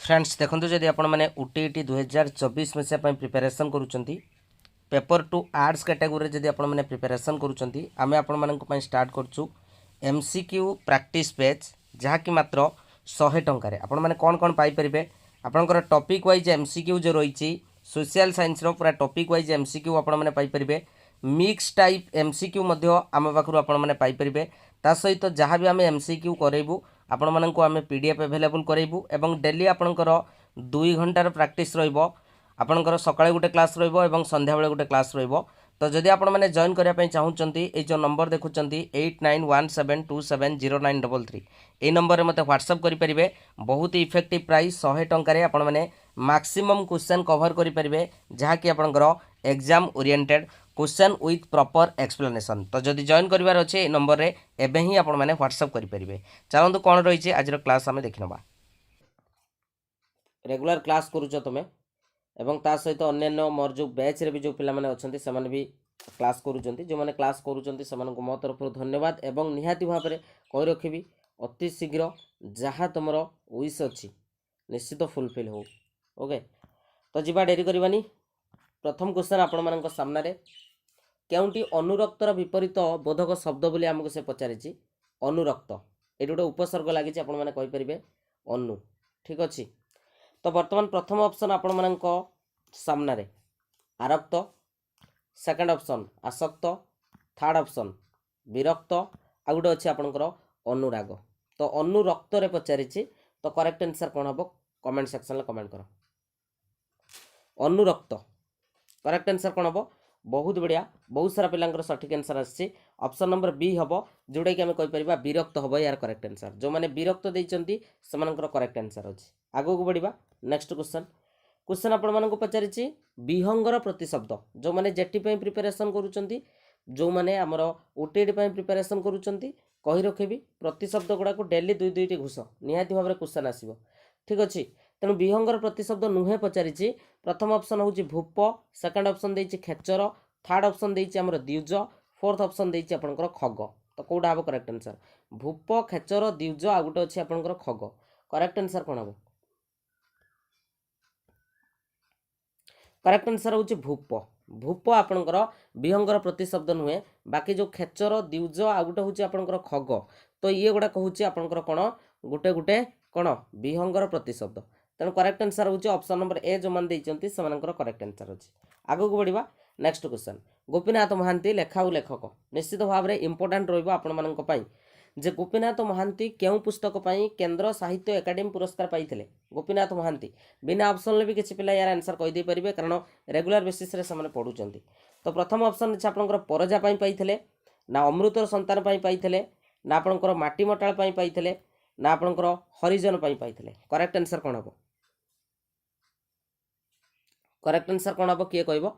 Friends देखो जदि आपण मैंने UTT 2024 मसीहा प्रिपेरेसन करुँच पेपर टू आर्ट्स कैटेगोरी जदि आपण मैंने प्रिपेरेसन करुँच आम आपण स्टार्ट करूँ MCQ प्रैक्टिस पेज जहाँकि मात्र 100 टंकार आपण मैंने कौन कौन पाइपर आपंकर टॉपिक वाइज MCQ जो रही सोशल साइंस पूरा टॉपिक वाइज MCQ आपण मैंने पाइपर मिक्स टाइप MCQ आम पाखु आपण मैंने पाइपर ता सहित जहाँ भी आम MCQ करेबू आपण मानक आम PDF अवेलेबल करेबू एवं डेली आपणकर 2 घंटार प्रैक्टिस रहिबो आपणकर सकाळे गोटे क्लास रहिबो एवं संध्या बेले गोटे क्लास रहिबो। तो जदि आपण माने जॉइन करिया पई चाहुचंती ए जो नंबर देखुचंती 8917270933 ए नंबर रे मते व्हाट्सएप करि परिबे। बहुत इफेक्टिव प्राइस 100 टंका रे आपण माने मैक्सिमम क्वेश्चन कवर करि परिबे जहा कि आपणकर exam oriented question with proper explanation. तो जदि जॉइन करिवार अछि ए नंबर रे एबे ही आपण माने व्हाट्सएप करि परिबे। चलंतु कोन रहिछि आजर क्लास आमे देखिनबा। रेगुलर क्लास करूछ तमे एवं ता सहित अन्यान्य मोर जो बैच रे भी जो पिला माने अछंती से माने भी क्लास करूचंती जो माने क्लास करूचंती से माने को मो तरफ धन्यवाद एवं निहाती भाव रे कहि रखिबी अति शीघ्र जहाँ तुमरो विश अछि निश्चित फुलफिल हो। ओके तो जिबा डेरी करबानी। प्रथम क्वेश्चन आपण मानक सामने रे केउंटी अनुरक्तर विपरीत बोधक शब्द बोली हमको से पचारिछि अनुरक्त एटी गोटे उपसर्ग लागिछि आपण माने कहि परिबे अनु। ठीक अछि तो वर्तमान प्रथम ऑप्शन आपण मानक सामने रे आरक्त सेकंड ऑप्शन आसक्त थर्ड ऑप्शन विरक्त आ गोटे अछि आपनकर अनुराग। तो अनुरक्त रे पचारिछि तो करेक्ट आंसर कोन हबो कमेंट सेक्शन में कमेंट करो। अनुरक्त करेक्ट आंसर कोन हबो बहुत बढ़िया बहुत सारा पिलांकर सठिक आंसर आछि ऑप्शन नंबर बी हबो जोडा कि हम कहि परिबा विरक्त हबो यार करेक्ट आंसर जो माने विरक्त दैचंती समानकर करेक्ट आंसर अछि। आगो को बढ़िबा नेक्स्ट क्वेश्चन क्वेश्चन आपण मानको पचारिछि विहंगर प्रतिशब्द जो माने जेटी पई प्रिपरेशन करूचंती जो माने हमर ओटीडी पई प्रिपरेशन करूचंती कहि रखेबी प्रतिशब्द गुडा को डेली दुई दुईटी घुस निहाती भाबरे क्वेश्चन आसीबो। ठीक अछि तेणु विहंगर प्रतिशब्द नुहे पचारिछि प्रथम ऑप्शन होउछि भूप सेकंड ऑप्शन दैछि खेचर थर्ड ऑप्शन दैछि हमर द्विज फोर्थ ऑप्शन दैछि आपनकर खग। तो कोडा हबो करेक्ट आंसर भूप खेचर द्विज आ गुटे अछि आपनकर खग करेक्ट आंसर कोन हबो करेक्ट आंसर होउछि भूप। भूप आपनकर विहंगर प्रतिशब्द नुहे बाकी जो खेचर द्विज आ गुटे होउछि आपनकर खग तो ये गुडा कहउछि आपनकर कोन गुटे गुटे कोन विहंगर प्रतिशब्द तेणु करेक्ट आंसर होउछि ऑप्शन नंबर ए जो मान दैचंती समानकर करेक्ट आंसर अछि। आगो को बढ़िबा नेक्स्ट क्वेश्चन गोपीनाथ महांती लेखा और लेखक निश्चित भाव में इंपोर्टेंट रहिबो आपण मानक पई जे गोपीनाथ महांती केउ पुस्तक पई केंद्र साहित्य एकेडमी पुरस्कार पाइथिले। गोपीनाथ महांती बिना ऑप्शन ले भी किछि पिला यार आंसर कहि दे परिबे कारण रेगुलर बेसिस रे सामने पढुचंती। तो प्रथम ऑप्शन अछि आपनकर परजा पई पाइथिले ना अमृतर संतान पई पाइथिले ना आपनकर माटी मटाळ पई पाइथिले ना आपनकर हरिजन पई पाइथिले करेक्ट आंसर कोन हबो करेक्ट आंसर कोन हबो किए कहबो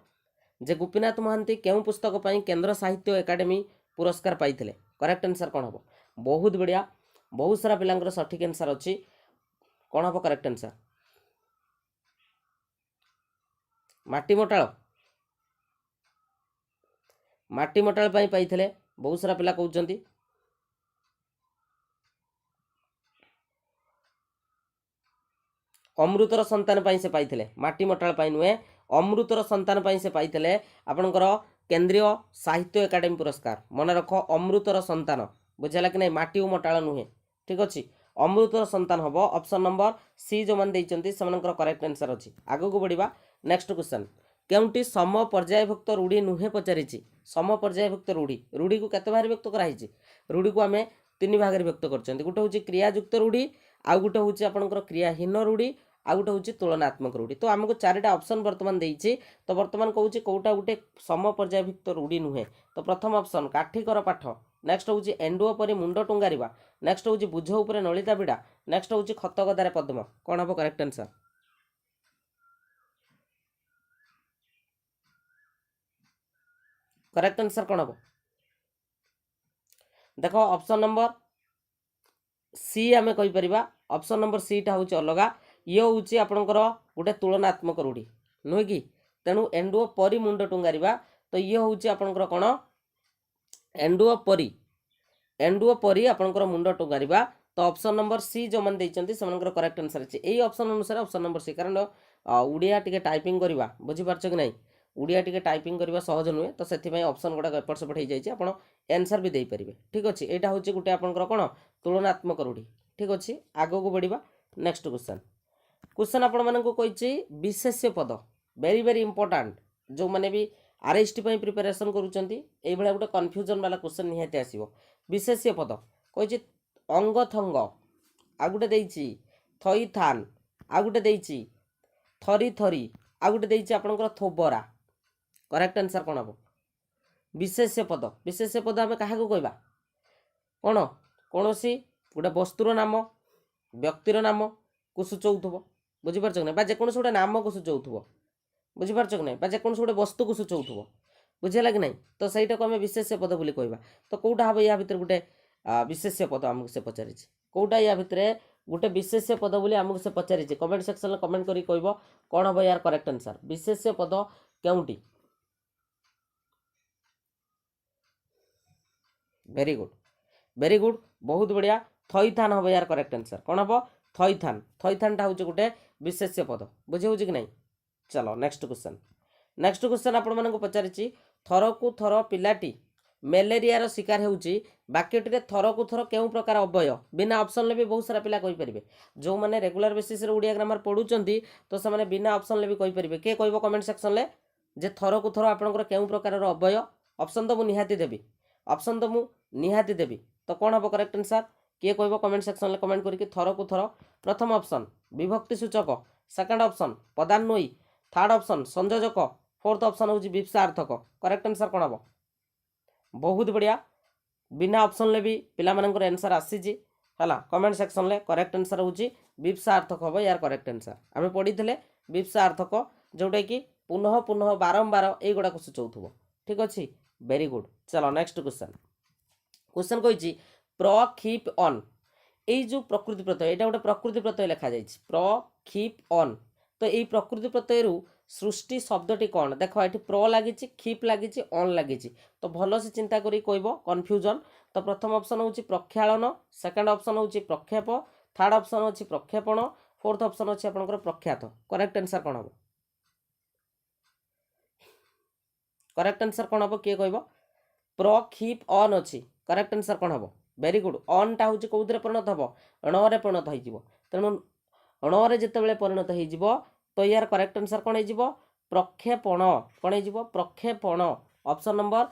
जे गोपीनाथ महांती केउ पुस्तक पई केंद्र साहित्य एकेडमी पुरस्कार पाइथिले करेक्ट आंसर कोन हबो बहुत बढ़िया बहुत सारा पिलांकर सठिक आंसर अछि कोन हबो करेक्ट आंसर माटी मटाळ पई पाइथिले बहुत सारा पिला कहउचंती अमृतर संतान पई से पाइथिले माटी मटाळ पई नुहे अमृतर संतान पई से पाइथिले आपनकर केंद्रीय साहित्य एकेडमी पुरस्कार मन रख अमृतर संतान बुझला कि नहीं माटी और मटाळ नुहे। ठीक अछि अमृतर संतान हबो ऑप्शन नंबर सी जो मान दैचंती समानकर करेक्ट आंसर अछि। आगो को बढ़िबा नेक्स्ट क्वेश्चन केउंटी सम पर्यायभुक्त रूढ़ी नुहे पचारिछि सम पर्यायभुक्त रूढ़ी रूढ़ी को केते भाग व्यक्त कराइछि रूढ़ी को हमें तीन भाग रे व्यक्त करचंती गुटे होछि क्रियायुक्त रूढ़ी आ गुटे होछि आपनकर क्रियाहीन रूढ़ी आ गुटे होछि तुलनात्मक रूढ़ी। तो हमको चारिटा ऑप्शन वर्तमान देइछि तो वर्तमान कहउछि कोटा गुटे सम पर्यायभुक्त रूढ़ी नुहे। तो प्रथम ऑप्शन काठीकर पाठ नेक्स्ट होछि एंडुओ परि मुंड टुंगारिबा नेक्स्ट होछि बुझ ऊपर नलिता बिडा नेक्स्ट होछि खत गदारे पद्म कोन हबो करेक्ट आंसर करेक्ट आंसर कोन हबो देखो ऑप्शन नंबर सी आमे कहि परिबा ऑप्शन नंबर सी टा होछि अलगा ये होछि आपनकर गुटे तुलनात्मक रूढ़ी नुहे कि तेणु एंडुओ परी मुंड टुंगारिबा तो ये होछि आपनकर कोन एंडुओ परी आपनकर मुंड टुंगारिबा तो ऑप्शन नंबर सी जो मैंने से करेक्ट आंसर अच्छे यही ऑप्शन अनुसार ऑप्शन नंबर सी कारण ओडिया टिके टाइपिंग करवा बुझीपार कि नहीं ओडिया टिके टाइपिंग करवा सहज नुहे तो से ऑप्शन गुड़ाक एपट सेपट हो जाए आप आंसर भी देपारे ठीक अच्छे यहाँ हूँ गोटे आपंकर कौन तुलनात्मक रूढ़ी ठीक अच्छे आग को बढ़ा नेक्स्ट क्वेश्चन क्वेश्चन आपण मानक कही विशेष्य पद वेरी वेरी इंपोर्टाट जो मैंने भी आरएसटी प्रिपेरेसन करुँच गोटे कन्फ्यूजन वाला क्वेश्चन निहाती आसो विशेष्य पद कही अंग थंग आ गोटे देइछि थई थान आ गोटे देइछि थरी थरी आ गोटे देइछि आपनकर थोबरा करेक्ट आंसर कोन हबो विशेष्य पद आमे काहा को कहबा कोन कोनोसी गोटे वस्तुर नाम व्यक्तिर नाम को सूचौथबो बुझि परछ कि नै बा जे कोनोसी गोटे नाम को सूचौथबो बुझि परछ कि नै बा जे कोनोसी गोटे वस्तु को सूचौथबो बुझिला कि नै तो सहीटा को आमे विशेष्य पद बोली कहबा तो कोउटा हबो या भितर गोटे विशेष्य पद आमको से पचारि कौटा या भितर गोटे विशेष्य पद बोली आमको से पचारि कमेंट सेक्शन में कमेंट करी कहबो कौन हम यार करेक्ट आंसर विशेष्य पद केउटी वेरी गुड बहुत बढ़िया थईथान हम यार करेक्ट आंसर कौन हम थईथान हूँ गोटे विशेष्य पद बुझे हो कि नहीं चलो नेक्स्ट क्वेश्चन आपण मानक पचारि थर को थर पिलाटी मेलेरिया शिकार होउची वाक्यटी थर को थर केउ प्रकार अवय बिना ऑप्शन भी बहुत सारा पिला कहि जो मैंने रेगुलर बेसिस रे ओडिया ग्रामर पढुचंती तो से बिना ऑप्शन भी कहि परिबे के कहबो कमेंट सेक्शन ले जे थर को थर आपनकर केउ प्रकार अवय ऑप्शन तो मु निहाती देबी तो कौन हम करेक्ट आंसर किए कहबो कमेंट सेक्शन ले कमेंट करके थर को थर प्रथम ऑप्शन विभक्ति सूचक सेकंड ऑप्शन पदान्वयी थर्ड ऑप्शन संयोजक फोर्थ ऑप्शन होची विपसार्थक करेक्ट आंसर कौन हम बहुत बढ़िया बिना ऑप्शन ले भी पिला मानकर आंसर आसीजी हला कमेंट सेक्शन ले करेक्ट आंसर होची विपसार्थक हम यार करेक्ट आंसर आमे पढ़ी थिले विपसार्थक जोटा कि पुनः पुनः बारंबार ए गुडा को सूचौथबो ठीक अछि वेरी गुड चलो नेक्स्ट क्वेश्चन कहिछि प्रक्षिप ऑन ए जो प्रकृति प्रत्यय एटा गोटे प्रकृति प्रत्यय लिखा जाइछि प्रक्षिप ऑन तो यही प्रकृति प्रत्यय सृष्टि शब्दटी कौन देख ये प्र लगी क्षिप लगी ऑन लगी तो भल से चिंता करी कहब कन्फ्यूजन तो प्रथम ऑप्शन हूँ प्रक्षालन सेकंड ऑप्शन हूँ प्रक्षेप थर्ड ऑप्शन अच्छी प्रक्षेपण फोर्थ ऑप्शन अच्छी आपंकर प्रख्यात करेक्ट आंसर कौन हम करेक्ट आंसर कौन हम किए कहब प्रक्षिप ऑन अच्छी करेक्ट आंसर कौन हम वेरी गुड ऑन टा हूँ कौन परिणत हम णरे परिणत हो तेणु णरे जिते परिणत हो तो यार करेक्ट आंसर कौन हो प्रक्षेपण कौन हो प्रक्षेपण ऑप्शन नंबर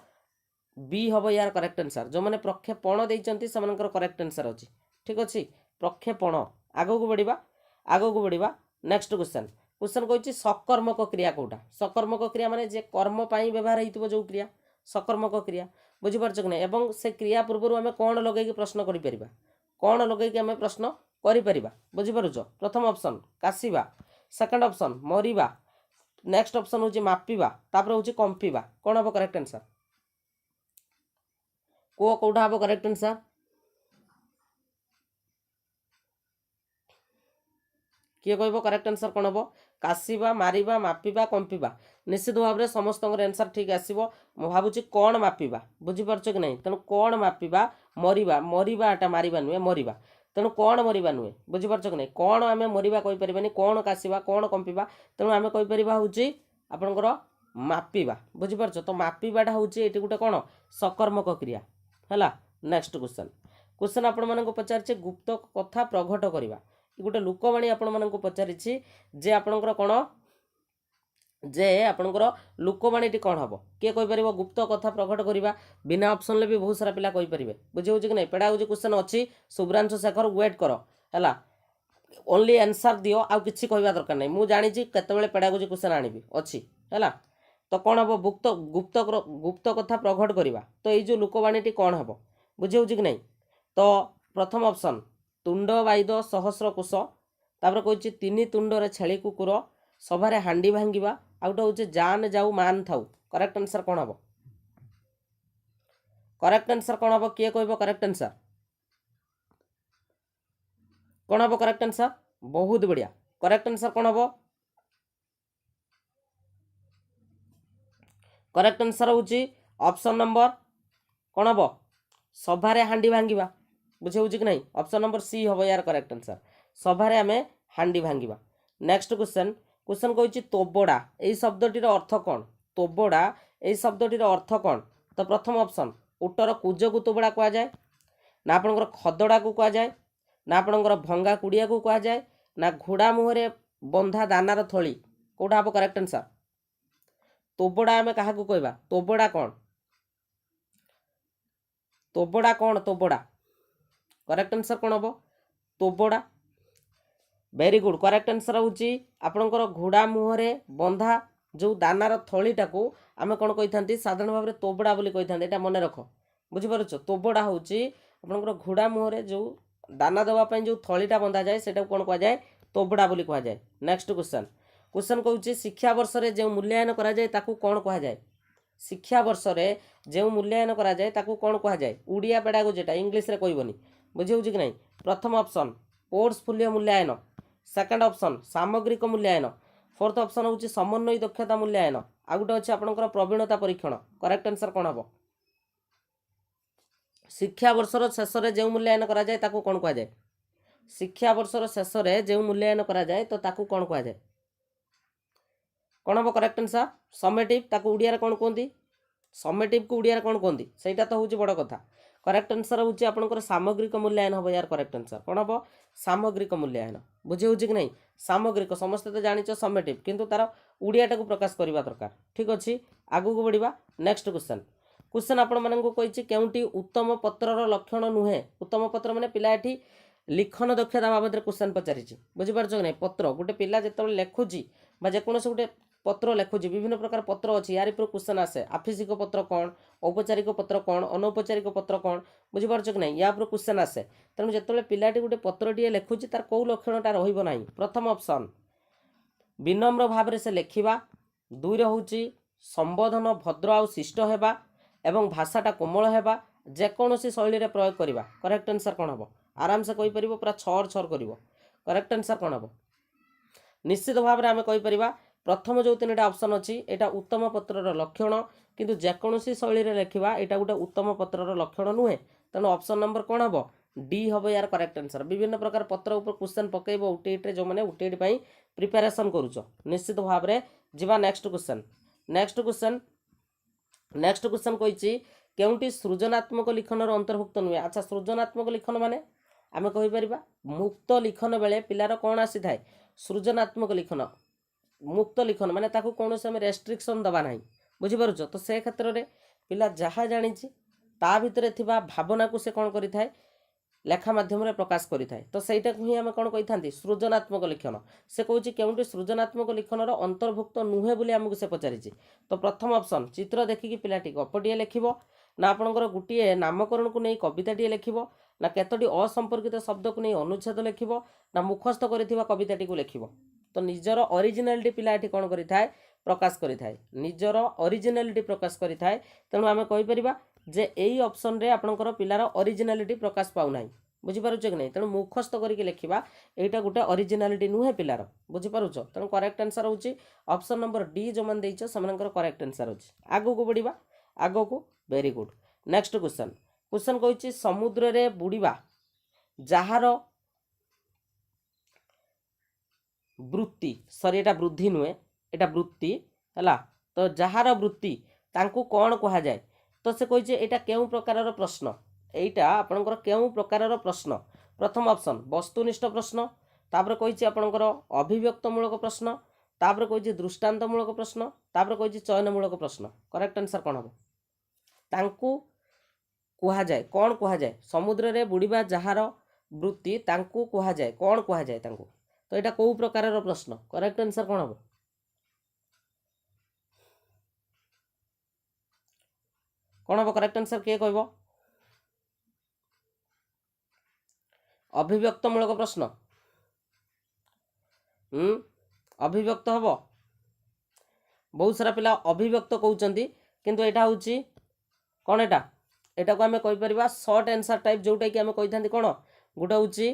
बी हम यार करेक्ट आंसर जो मैंने प्रक्षेपण देइचंती से करेक्ट आंसर अच्छी ठीक अच्छे प्रक्षेपण आगो को बढ़िया नेक्स्ट क्वेश्चन कही सकर्मक क्रिया कौटा सकर्मक क्रिया माने जे कर्म पाई व्यवहार होइतिबो जो क्रिया सकर्मक क्रिया बुझिपारछ कि नहीं एवं से क्रिया पूर्व आम कौन लगे प्रश्न करिपरिबा कौन लगे आम प्रश्न करिपरिबा बुझिपारुछ प्रथम ऑप्शन कासिबा सेकंड ऑप्शन मरिबा नेक्स्ट ऑप्शन हूँ मापिबा तापर हूँ कंपिबा कौन हम करेक्ट आंसर कौटा हम करेक्ट आंसर किए कहब करेक्ट आंसर कौन हम कासिबा मारिबा मापिबा कंपिबा निश्चित भाव में समस्त आंसर ठीक आसो भावुँ कौन मापिबा बुझिपारछ कि नहीं तेणु कौन मापिबा मरिबा मरिबाटा मारिबा नुहे मरिबा तेणु कौन मरिबा नुहे बुझिपारछ कि नहीं कौन आम मरिबा कहीपरि कौन कासिबा कौन कंपिबा तेणु आम कहीपर हूँ आपणकर मापिबा बुझिपारछ तो मापिबाटा हूँ ये गोटे कौन सकर्मक क्रिया है नेक्स्ट क्वेश्चन आपण मानक पचारे गुप्त कथा प्रघट करवा गोटे लुकवाणी आपण मानक पचारि जे आपणकर कौन जे आपणकर लुकवाणी कौन हम किए कहीपर गुप्त कथा प्रकट करवा बिना ऑप्शन भी बहुत सारा पिला कहीपर बुझे कि नहीं पेडागोजी क्वेश्चन अच्छी शुभ्रांशु शेखर वेट कर है ओनली आंसर दियो आउ किछि कहवा दरकार नहीं मुझे जानी केतबेले पेडागोजी क्वेश्चन आनिबी अच्छी है तो कौन हम गुप्त गुप्त गुप्त कथा प्रकट करवा तो ये जो लुकवाणी कौन हम बुझे कि नहीं तो प्रथम ऑप्शन तुंड वाइद सहस्र कोश तापर कह तीन तुंडरे छेली कुकुर सभारे हांडी भांगिबा आ गोटे हूँ जान जाऊ मान थाऊ करेक्ट आंसर कौन हम करेक्ट आंसर कौन हम किए कहब करेक्ट आंसर कौन हम करेक्ट आंसर बहुत बढ़िया करेक्ट आंसर कौन हम करेक्ट आंसर हूँ ऑप्शन नंबर कौन हम सभारे हांडी भांगिबा बुझे होउछि कि नहीं ऑप्शन नंबर सी हबो यार करेक्ट आंसर सभारे आमे हांडी भांगिबा नेक्स्ट क्वेश्चन क्वेश्चन कहउछि तोबोडा एई शब्दटीर अर्थ कोन तोबोडा एई शब्दटीर अर्थ कोन तो प्रथम ऑप्शन उटर कुज को तोबोडा कहा जाए ना आपनकर खदडा को कहा जाए ना आपनकर भंगा कुडिया को कहा जाए ना घोड़ा मुहरे बंधा दानार थली कोडा हबो करेक्ट आंसर तोबोडा आमे काहा को कहबा तोबोडा कोन तोबोडा करेक्ट आंसर कोन हबो तोबोडा वेरी गुड करेक्ट आंसर होउची आपनकर घोड़ा मुहरे बंधा जो दानार थलीटा को आमे कोन कहिथांती साधारण भाव में तोबोडा बोली कहिथांती एटा मने रख बुझि पारुछ तोबोडा होउची आपनकर घोड़ा मुहरे जो दाना देवा पई जो थलीटा बंधा जाए सेटा कोन कहा जाए तोबोडा बोली कहा जाए नेक्स्ट क्वेश्चन क्वेश्चन कहउची शिक्षा वर्ष रे जे मूल्यांकन करा जाए ताकू कोन कहा जाए शिक्षा वर्ष रे जे मूल्यांकन करा जाए ताकू कोन कहा जाए उड़िया पेडागो जेटा इंग्लिश रे कहबनी बुझि होउची कि नहीं प्रथम ऑप्शन पोर्टफोलियो मूल्यांकन सेकंड ऑप्शन सामग्रिक मूल्यांकन फोर्थ ऑप्शन होउची समन्वय दक्षता मूल्यांकन आ गुटे अछि आपनकर प्रवीणता परीक्षण करेक्ट आंसर कोन हबो शिक्षा वर्षर शेष रे जे मूल्यांकन करा जाए ताकू कोन कहा जाए शिक्षा वर्षर शेष रे जे मूल्यांकन करा जाए तो ताकू कोन कहा जाए कोन हबो करेक्ट आंसर समेटिव ताकू उड़िया रे कोन कोंदी समेटिव को उड़िया रे कोन कोंदी सेटा तो होउची बड़ कथा करेक्ट आंसर होउची आपनकर सामग्रिक मूल्यांकन हबो यार करेक्ट आंसर कोन हबो सामग्रिक मूल्यांकन बुझे होउची कि नहीं सामग्रिक समस्त तो जानिचो समेटिव किंतु तार उड़ियाटा को प्रकाश करबा दरकार ठीक अछि आगु को बढ़िबा नेक्स्ट क्वेश्चन क्वेश्चन आपण मानन को कहिछि केउंटी उत्तम पत्रर लक्षण नुहे उत्तम पत्र माने पिला एठी लिखन दक्षता बाबद क्वेश्चन पचारिछि बुझि पारछो कि नहीं पत्र गोटे पिला जेतबे लेखुछि बा जे कोनोस गोटे पत्र लेखुछि विभिन्न प्रकार पत्र अछि यार पर क्वेश्चन आसे आफिसिक पत्र कोन औपचारिक पत्र कोन अनौपचारिक पत्र कोन बुझि पारछो कि नहीं या पर क्वेश्चन आसे तेणु जेतबे पिलाटी गोटे पत्रटीए लेखुछि तार को लक्षणटा रहिबो नाही प्रथम ऑप्शन विनम्र भाव से लेखिबा दुई रे होउछि संबोधन भद्र आ शिष्ट हेबा एवं भाषाटा कोमल हेबा जेकोसी शैली रे प्रयोग करिबा करेक्ट आंसर कोन हबो आराम से कहि परिबो पूरा छर छर करिवो करेक्ट आंसर कोन हबो निश्चित भाव में आमे कहि परिबा प्रथम जो तीनटा ऑप्शन अछि एटा उत्तम पत्रर लक्षण किंतु जेकोसी शैली रे लेखिबा एटा गोटे उत्तम पत्रर लक्षण नुहे तेणु ऑप्शन नंबर कोन हबो डी हबो यार करेक्ट आंसर विभिन्न प्रकार पत्र ऊपर क्वेश्चन पकेइबो उटेट रे जो माने उटेट पई प्रिपरेशन करूचो निश्चित भाव में जिबा नेक्स्ट क्वेश्चन कहिछि केउंटी सृजनात्मक लिखनर अंतर्भुक्त नुहे अच्छा सृजनात्मक लिखन माने आमे कहि परिबा मुक्त लिखन बेले पिलार कोन आसी थाए सृजनात्मक लिखन मुक्त लिखन माने ताकू कौन से रेस्ट्रिक्शन दबा नहीं बुझी पारुछ तो से क्षेत्र में पिला जहाँ जानी ता भितर थिबा भावना को से कौन करि थाए लेखा माध्यम रे प्रकाश करि थाए तो सेटा को ही आमे कौन कहि थांती सृजनात्मक लिखन से कहूछि केउंटी सृजनात्मक लिखनर अंतर्भुक्त नुहे बोली हमकु से पचारिछि तो प्रथम ऑप्शन चित्र देखिकी पिलाटी गपटिए लेखिबो ना आपनकर गुटिए नामकरण को नहीं कविताटिए लेखिबो ना केतोटी असंपर्कित शब्द को नहीं अनुच्छेद लेखिबो ना मुखस्थ करिथिबा कविताटी को लेखिबो तो निजर ओरिजिनालिटी पिलाटी कौन करि थाए प्रकाश करि थाए निजर ओरिजिनालिटी प्रकाश करि थाए तेणु आमे कहि परिबा जे एई ऑप्शन रे आपनकर पिलार ओरिजिनालिटी प्रकाश पाउ नाही बुझी पारुछ कि नहीं तेणु मुखस्थ करके लेखिबा एटा गोटे ओरिजिनालिटी नुहे पिलार बुझी पारुछ तेणु करेक्ट आंसर होउची ऑप्शन नंबर डी जो मान देइछ समानकर करेक्ट आंसर होउची आगो को बढ़िबा आगो को वेरी गुड नेक्स्ट क्वेश्चन कहूची समुद्र रे बुड़ीबा जहार वृत्ति सॉरी एटा वृद्धि नुहे एटा वृत्ति हला तो जहार वृत्ति तांकु कोन कहा जाए तो से कहिजे एटा केउ प्रकारर प्रश्न एटा आपनकर केउ प्रकारर प्रश्न प्रथम ऑप्शन वस्तुनिष्ठ प्रश्न तापर कहिजे आपनकर अभिव्यक्तमूलक प्रश्न तापर कहिजे दृष्टांतमूलक प्रश्न तापर कहिजे चयनमूलक प्रश्न करेक्ट आंसर कोन हबो तांकु कहा जाए कोन कहा जाए समुद्र रे बुड़ीबा जहार वृत्ति तांकु कहा जाए कोन कहा जाए तांकु तो एटा को प्रकारर प्रश्न करेक्ट आंसर कोन हबो कोन हबो करेक्ट आंसर के कहबो अभिव्यक्तमूलक प्रश्न अभिव्यक्त हबो बहुत सारा पिला अभिव्यक्त कहउचंदी किंतु एटा होउची कोन एटा को आमे कहि परिबा शॉर्ट आंसर टाइप जोटा कि आमे कहि थांती कोन गुटा होउची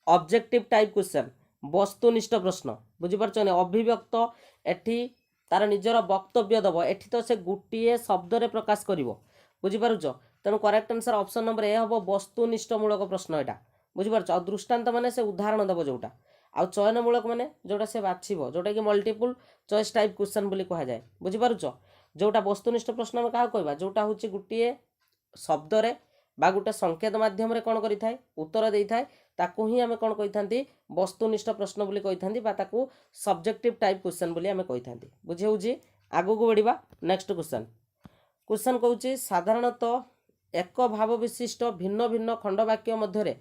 ऑब्जेक्टिव टाइप क्वेश्चन वस्तुनिष्ठ प्रश्न बुझी पारछने अभिव्यक्त एठी तार निजर वक्तव्य दबो एठी तो से गुटिए शब्द रे प्रकाश करिवो बुझी पारुछ तेणु करेक्ट आंसर ऑप्शन नंबर ए हम वस्तुनिष्ठमूलक प्रश्न यहाँ बुझिपार आ दृष्टांत माने से उदाहरण देव जोटा आ चयनमूलक माने जोटा से बाछिबो जोटा कि मल्टीपल चॉइस टाइप क्वेश्चन बोली कहा जाए बुझिपारुछ जोटा वस्तुनिष्ठ प्रश्न में क्या कहवा जोटा हूँ गोटे शब्द रे बा गोटे संकेत माध्यम कौन करें उत्तर दे था ताकू ही आम कौन कही वस्तुनिष्ठ प्रश्न बोली कही ताकू सब्जेक्टिव टाइप क्वेश्चन बोली आम कही बुझे हूँ आगू को बढ़िया नेक्स्ट क्वेश्चन क्वेश्चन कहूँ साधारणतः एक भाव विशिष्ट भिन्न भिन्न खंडवाक्य मध्य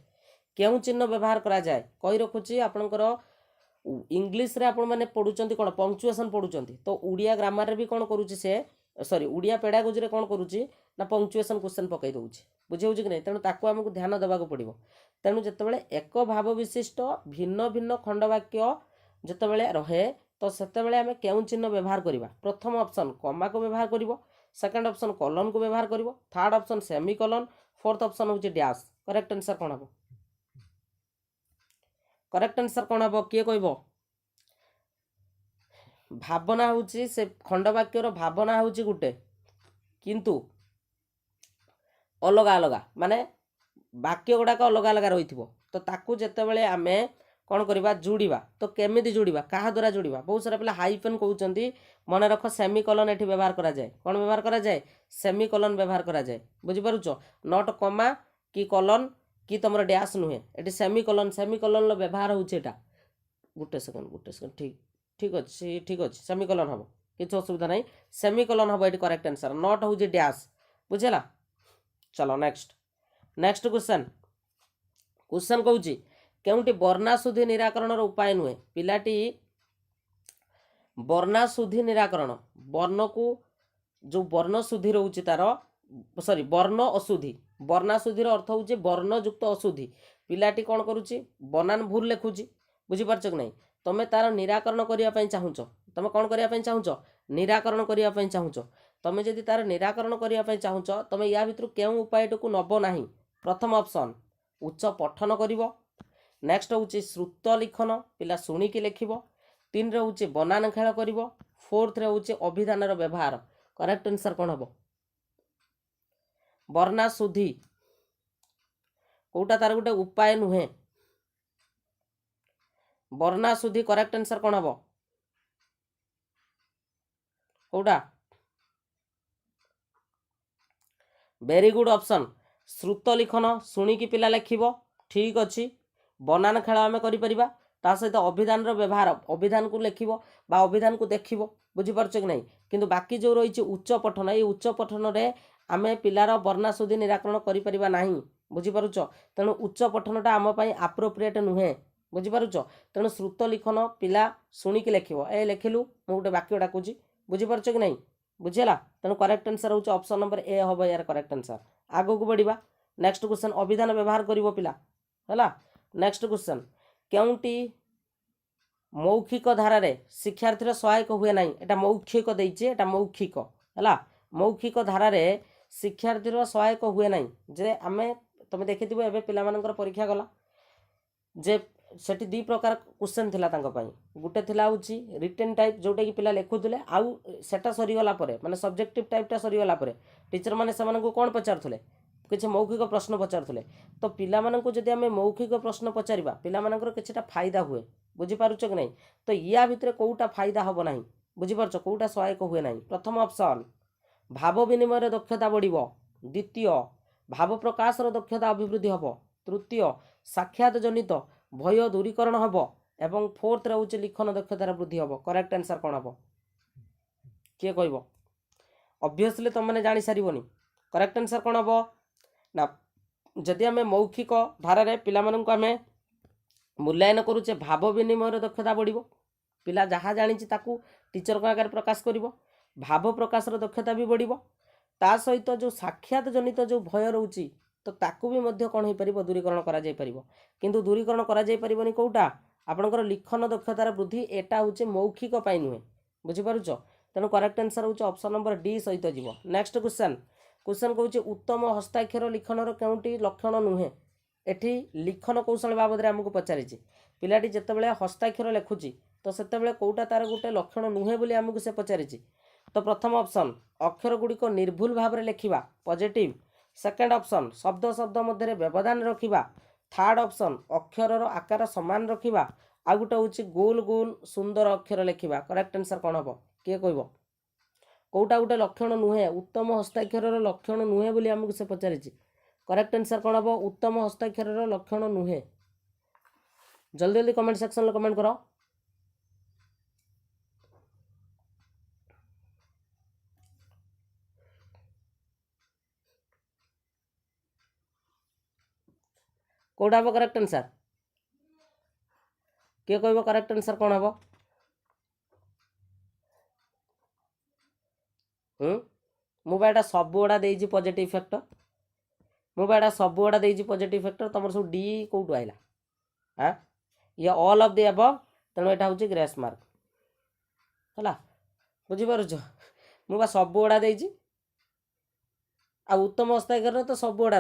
केउ चिन्ह व्यवहार करा जाए कही रखुची आपणकर इंग्लिश रे आपण माने पढुचंती कोन पंक्चुएशन पढुचंती तो उड़िया ग्रामर रे भी कोन करूची से सॉरी उड़िया पेडागोजी रे कोन करूची ना पंक्चुएशन क्वेश्चन पकई दउची बुझे होची कि नै तेनु ताको हमकु ध्यान देबाको पड़िबो तेनु जतबेले एक भाव विशिष्ट भिन्न भिन्न खंडवाक्य जतबेले रहे तो सेतबेले हमें केउ चिन्ह व्यवहार करिबा प्रथम ऑप्शन कॉमा को व्यवहार करिवो सेकंड ऑप्शन कोलन को व्यवहार करिवो third option semicolon fourth option होची डैश करेक्ट आंसर कोन हबो करेक्ट आंसर कौन हम किए कहब भावना हूँ से खंडवाक्यर भावना हूँ गोटे किंतु अलग अलग माने वाक्य गुड़ाक अलग अलग रही तो ताकू जितेबाला आम कौन करवा जोड़ा तो केमी जोड़ा क्या द्वारा जोड़ा बहुत सारा पिला हाइफेन कहते मन रख सेमीकोलन ये व्यवहार करा जाए कौन व्यवहार करा जाए सेमीकोलन व्यवहार करा जाए बुझीपारुच नॉट कमा कि कोलन कि तुम डैश नुहे ये सेमीकोलन व्यवहार होता गोटे सेकंड ठीक ठीक अच्छे सेमीकोलन हम किसी असुविधा नहीं सेमीकोलन हम ये करेक्ट आंसर नॉट हूँ डैश बुझेगा चलो नेक्स्ट क्वेश्चन कहूँ केउटी वर्णाशुद्धि निराकरण उपाय नुहे पिलाटी वर्णाशुद्धि निराकरण वर्ण को जो वर्णशुद्धि रोचे तार सॉरी वर्ण अशुद्धि वर्णाशुद्धि अर्थ हूँ वर्णयुक्त अशुद्धि पिलाटी कौन करुच्ची बनान भूल लिखुची बुझीपारच कि नहीं तुम तार निराकरण करने चाहूच तुम कौन करने चाहूच निराकरण करने चाहूच तुम जदि तार निराकरण करने चाहूच तुम या भितर केउं उपायटी को नब ना प्रथम ऑप्शन उच्च पठन कर नेक्स्ट हूँ श्रुत लिखन पिला शुणिकी लिख तीन हूँ बनान खेल कर फोर्थ रे हूँ अभिधान व्यवहार करेक्ट आंसर कौन हम वर्णाशुद्धि कोटा तार गोटे उपाय नुहे वर्णाशुद्धि करेक्ट आंसर कौन हम कोटा वेरी गुड ऑप्शन श्रुत लिखन शुणिकी पिला लिखिबो ठीक अच्छी बनान खेल आम करिपरिबा ता सहित अभिधान व्यवहार अभिधान को लिखिबो बा अभिधान को देखिबो बुझीपारछ कि नहीं किंतु बाकी जो रही उच्च पठन ये उच्च पठन रे आमे पिलार वर्णाशुद्धि निराकरण करिपरिबा नाही बुझीपारुछ तेणु उच्च पठनटा आम पई एप्रोप्रिएट नुहे बुझीपारुछ तेणु श्रुत लिखन पिला शुणिकी लिखिबो ए लिखिलु मु गोटे वाक्य डाकुची बुझीपारुछ कि नहीं बुझेला तेणु करेक्ट आंसर हूँ ऑप्शन नंबर ए हम यार करेक्ट आंसर आगो को बढ़िया नेक्स्ट क्वेश्चन अभिधान व्यवहार करिवो पिला हैला नेक्स्ट क्वेश्चन केउटी मौखिक धारा शिक्षार्थी सहायक हुए ना एटा मौखिक देइचे एटा मौखिक हैला मौखिक धारा शिक्षार्थी सहायक हुए ना जे आमे तुम देखिथिबो एबे पिला मानकर परीक्षा गला जे सेठी दी प्रकार क्वेश्चन थिला तांको पई गुटे थिला होची रिटन टाइप जोटा कि पिला लेखुथले आउ सेटा सरी गला परे माने सब्जेक्टिव टाइपटा सरी गला परे टीचर माने सेमानकु कोन पचारथले किछि मौखिक प्रश्न पचारथले तो पिला मानकु जदि आमे मौखिक प्रश्न पचारिबा पिला मानकर किछिटा फायदा हुए बुझी पारुछ कि नहीं तो या भितरे कोउटा फायदा हबो नाही बुझी पारुछ कोउटा सहायक हुए नाही प्रथम ऑप्शन भाव विनिमय दक्षता बढ़िबो द्वितीय भाव प्रकाश दक्षता अभिवृद्धि हबो तृतीय साक्षात जनित भय दूरीकरण हम एवं फोर्थ रोचे लिखन दक्षतार वृद्धि हम करेक्ट आंसर कौन हम किए कह ऑब्वियसली तुम मैंने जानी सारिबनी करेक्ट आंसर कौन हम ना जदि आम मौखिक धारा पिला आम मूल्यांकन करुचे भाव विनिमय दक्षता बढ़ पिला जहाँ जानी टीचर को आगे प्रकाश कर भाव प्रकाश दक्षता भी बढ़ ता सहित जो साक्षात जनित जो भय रोचे तो ताकू भी मध्य कौन हो पार दूरीकरण करा जाय परिबो किंतु दूरीकरण करा जाय परिबोनी कोउटा आपनकर लिखन दक्षतार वृद्धि एटा होचे मौखिक पाई नुहे बुझी पारुछ तेणु करेक्ट आंसर होचे ऑप्शन नंबर डी सहित जीवो नेक्स्ट क्वेश्चन कहूँ उत्तम हस्ताक्षर लिखनर केउटी लक्षण नुहे एठी लिखन कौशल बाबद आमको पचारि पिलाटी जितेबाला हस्ताक्षर लिखुची तो सेतेबाला कोउटा तार गोटे लक्षण नुहे बोली आमको से पचारि तो प्रथम ऑप्शन अक्षर गुड़िक निर्भुल भाव में लिखा पॉजिटिव सेकेंड ऑप्शन शब्द शब्द मध्य व्यवधान रखिबा। थर्ड ऑप्शन अक्षर आकार समान रखिबा। आ गोटे हूँ गोल गोल सुंदर अक्षर लिखा। करेक्ट आंसर कौन हम किए कह कौटा गोटे लक्षण नुहे उत्तम हस्ताक्षर लक्षण नुहे बोली आमको से पचारि। करेक्ट आंसर कौन हम उत्तम हस्ताक्षर लक्षण नुहे। जल्दी जल्दी कमेंट सेक्शन में कमेंट करो। कौटा हम करेक्ट आंसर किए कह करेक्ट आंसर कौन हम मुझे सब गुड़ा देजी पॉजिटिव फैक्टर मुझे सब गुड़ा देजी पॉजिटिव फैक्टर तुम सब डी कौटू आइला हाँ ये ऑल ऑफ द अबव तेणु यहाँ हूँ ग्रेस मार्क है बुझीपार मुझे सब गुड़ा देजी आ उत्तम हस्ताक्षर तो सब गुड़ा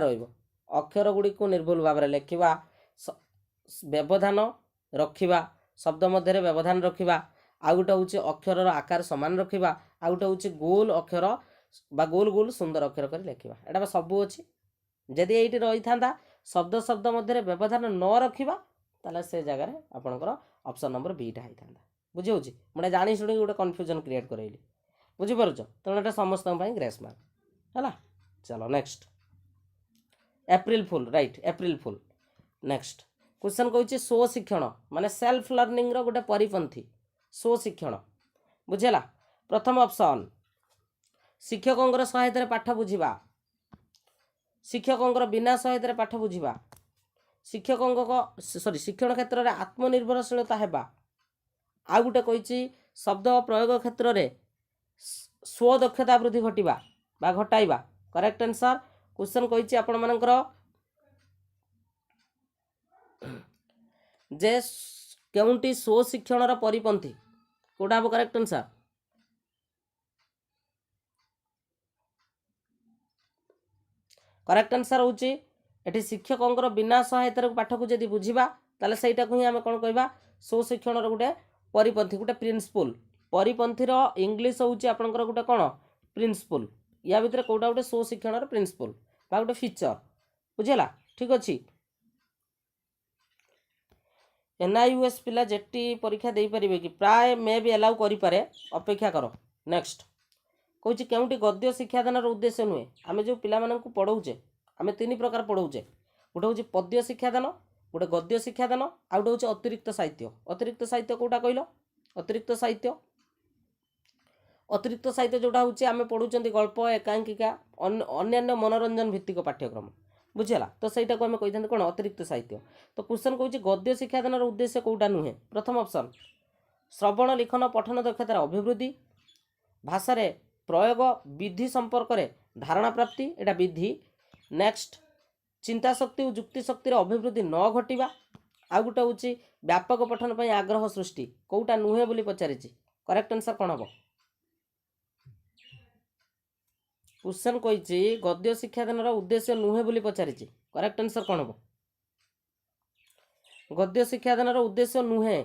रक्षर गुड़ी को निर्भुल भाव में लिखा व्यवधान रखा शब्द मध्य व्यवधान रखा आ गोटे हूँ अक्षर आकार समान रखा आ गोटे हूँ गोल अक्षर बा गोल गोल सुंदर अक्षर कर लिखा एटा सबू अच्छी जदि ये रही था शब्द शब्द मध्य व्यवधान न रखा ताले से जगह आपंकर ऑप्शन नंबर बीटा होता बुझे मुझे जानी शुणी गोटे कन्फ्यूजन क्रिएट करेली बुझीपार तेणु यहाँ समस्त ग्रेस मार्क है। चलो next April fool right April fool next question कहूँ स्व शिक्षण माने सेल्फ लर्निंग रो गोटे परिपंथी स्व शिक्षण बुझेला। प्रथम ऑप्शन शिक्षकों सहायता पाठ बुझा शिक्षकों बिना सहायता पाठ बुझा शिक्षकों सॉरी शिक्षण क्षेत्र में आत्मनिर्भरशीलता हेबा आ गोटे कही शब्द प्रयोग क्षेत्र में स्वदक्षता वृद्धि घटवा बा घटाइबा। करेक्ट आंसर क्वेश्चन कही आपण मानकर जे केउंटी स्व शिक्षण परिपंथी कोटा हम करेक्ट आंसर करेक्ट आंसर हूँ ये शिक्षकों बिना सहायतार पाठ को जब बुझा ताले सहीटा को ही आम कौन कह स्व शिक्षण गोटे परिपंथी गोटे प्रिंसिपल परिपंथीर इंग्लीश हूँ आपंकर गोटे कौन प्रिंसिपल या भितर कौटा गोटे स्व शिक्षण प्रिंसिपल बा गोटे फीचर बुझेगा ठीक अच्छे। NIUS पिला जेटी परीक्षा दे पारे कि प्राय मे भी एलाउ करें अपेक्षा कर। नेक्स्ट कौच केउटी गद्य शिक्षादान उद्देश्य नुहे आम जो पिला पढ़ाऊे आम तीन प्रकार पढ़ाऊे गोटे हूँ पद्य शिक्षादान गोटे गद्य शिक्षादान आ गोटे हूँ अतिरिक्त साहित्य कौटा कहल अतिरिक्त साहित्य जोटा हूँ आम पढ़ुं गल्प एकांकिका अन्य मनोरंजन भित्तिक पाठ्यक्रम बुझेगा तो सहीटा को आम कही था कौन अतिरिक्त साहित्य। तो क्वेश्चन कौच गद्य शिक्षादान उद्देश्य कौटा नुहे प्रथम ऑप्शन श्रवण लिखन पठन दक्षतार अभिवृद्धि भाषा रे प्रयोग विधि संपर्क में धारणा प्राप्ति एटा विधि। नेक्स्ट चिंता शक्ति और जुक्ति शक्तिर अभिवृद्धि न घटवा आ गोटे हूँ व्यापक पठन पर आग्रह सृष्टि कौटा नुहे बोली पचारि। करेक्ट आंसर कौन हम क्वेश्चन कही गद्य शिक्षादान उद्देश्य नुहे बोली पचारि। करेक्ट आंसर कौन हम गद्य शिक्षादान उद्देश्य नुहे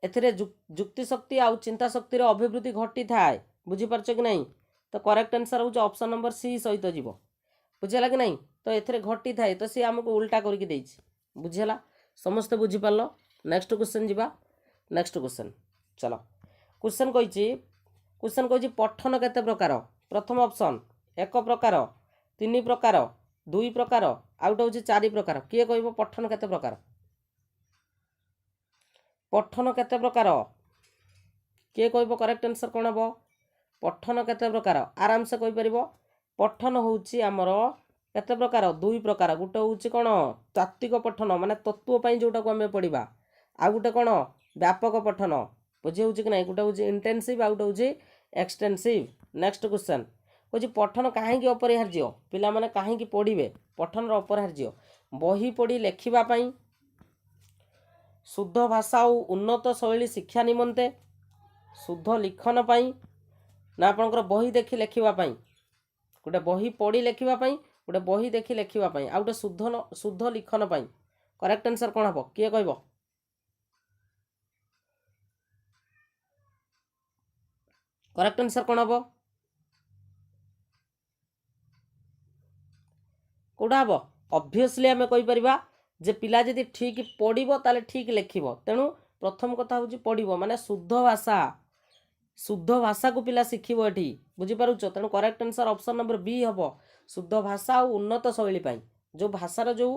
एथिरे जुक्ति शक्ति आउ चिंता शक्तिर अभिवृद्धि घटी थाए बुझीपारछ कि नहीं। तो करेक्ट आंसर हूँ ऑप्शन नंबर सी सहित जीव बुझेगा कि नहीं। तो एथिरे घटी थाए तो सी आमको उल्टा करके देछि बुझेला समस्ते बुझीपार। नेक्स्ट क्वेश्चन जीवा नेक्स्ट क्वेश्चन चलो क्वेश्चन कही पठन केते प्रकार प्रथम ऑप्शन एक प्रकार तीन प्रकार दुई प्रकार आउट हूँ चारि प्रकार किए कह पठन केते प्रकार पठन केते प्रकार किए कह करेक्ट आंसर कौन हम पठन केते प्रकार आराम से कहि परिबो पठन होउची आमर केते प्रकार दुई प्रकार गोटे होउची कोन तात्विक पठन माने तत्व पई जोटा को हमें पढ़िबा आ गोटे कोन व्यापक पठन बुझे होउची कि नै गोटे होउची इंटेंसिव आ गोटे होउची एक्सटेंसिव। नेक्स्ट क्वेश्चन कोची पठन काहे कि अपरिहार्य पिला माने काहे कि पढ़िबे पठन रो अपरिहार्य बही पढ़ी लेखिबा पई शुद्ध भाषा और उन्नत शैली शिक्षा निमंते शुद्ध लिखन पाई ना आपनकर बही देखि लेखिबा पाई गोटे बही पढ़ी लेखिबा पाई गोटे बही देखि लेखिबा पाई आ गोटे शुद्ध लिखन पाई। करेक्ट आंसर कौन हम किए कहब करेक्ट आंसर कौन हम कौटा हम ऑब्वियसली आम कहीपर जे पिला जदि ठीक पढ़ो ताले ठीक लिखिब तेणु प्रथम कथा हूँ पढ़ो माने शुद्ध भाषा को पिला शिखिब एठी बुझिपारुछ तेणु correct answer option number B हम शुद्ध भाषा और उन्नत शैली पाई जो भाषार जो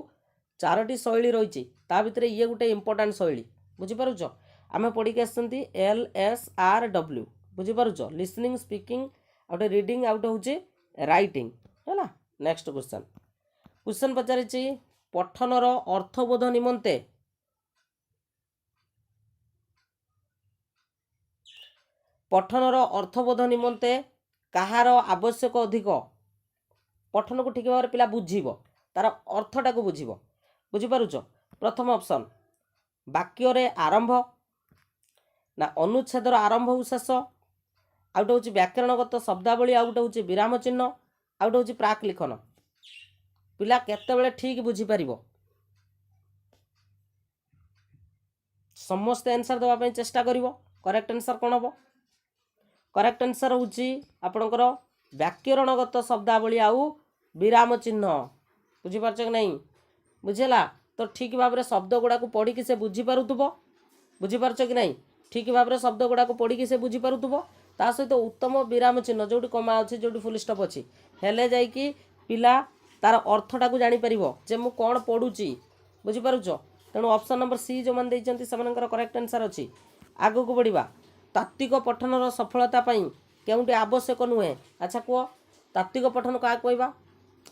4टी शैली रही ता भितर ये गोटे इंपोर्टेंट शैली बुझिपारुछ आम पढ़ी आसछंती LSRW बुझिपारुछ लिसनिंग स्पीकिंग आउटे रीडिंग आउटे हूँ राइटिंग है। नेक्स्ट क्वेश्चन पचारि पठनर अर्थबोध निमंते कहार आवश्यक अधिक पठन को ठीक भाव पिला बुझीब तार अर्थटा को बुझीब बुझिपारुछ प्रथम ऑप्शन वाक्य रे आरंभ ना अनुच्छेदर आरंभ और शेष आउटे हूँ व्याकरणगत शब्दावली आउटे हूँ विराम चिन्ह आउटे हूँ प्राक लिखन पिला केतेबेले ठीक बुझीपर समस्ते आंसर देवाई चेष्टा कर करेक्ट आंसर कौन हम करेक्ट आंसर हूँ आपणकर व्याकरणगत शब्दावली आउ विराम चिन्ह बुझीपार कि नहीं बुझेगा तो ठीक भाव में शब्द गुड़ा पढ़ी से बुझीपारुव बुझीपार कि नहीं ठीक भाव में शब्द गुड़ा पढ़ी से बुझीपारुव ता सहित उत्तम विराम चिन्ह जो कमा अच्छी जो फुल स्टॉप अच्छी हेले जाइकी पिला तार अर्थटा को जापर जे मु कौन पढ़ुची बुझीपारुछ तेणु ऑप्शन नंबर सी जो मैंने से करेक्ट आंसर अच्छी आगू को बढ़िया तात्विक पठनर सफलता केउंटे आवश्यक नुहे अच्छा कह तात्विक पठन क्या कहवा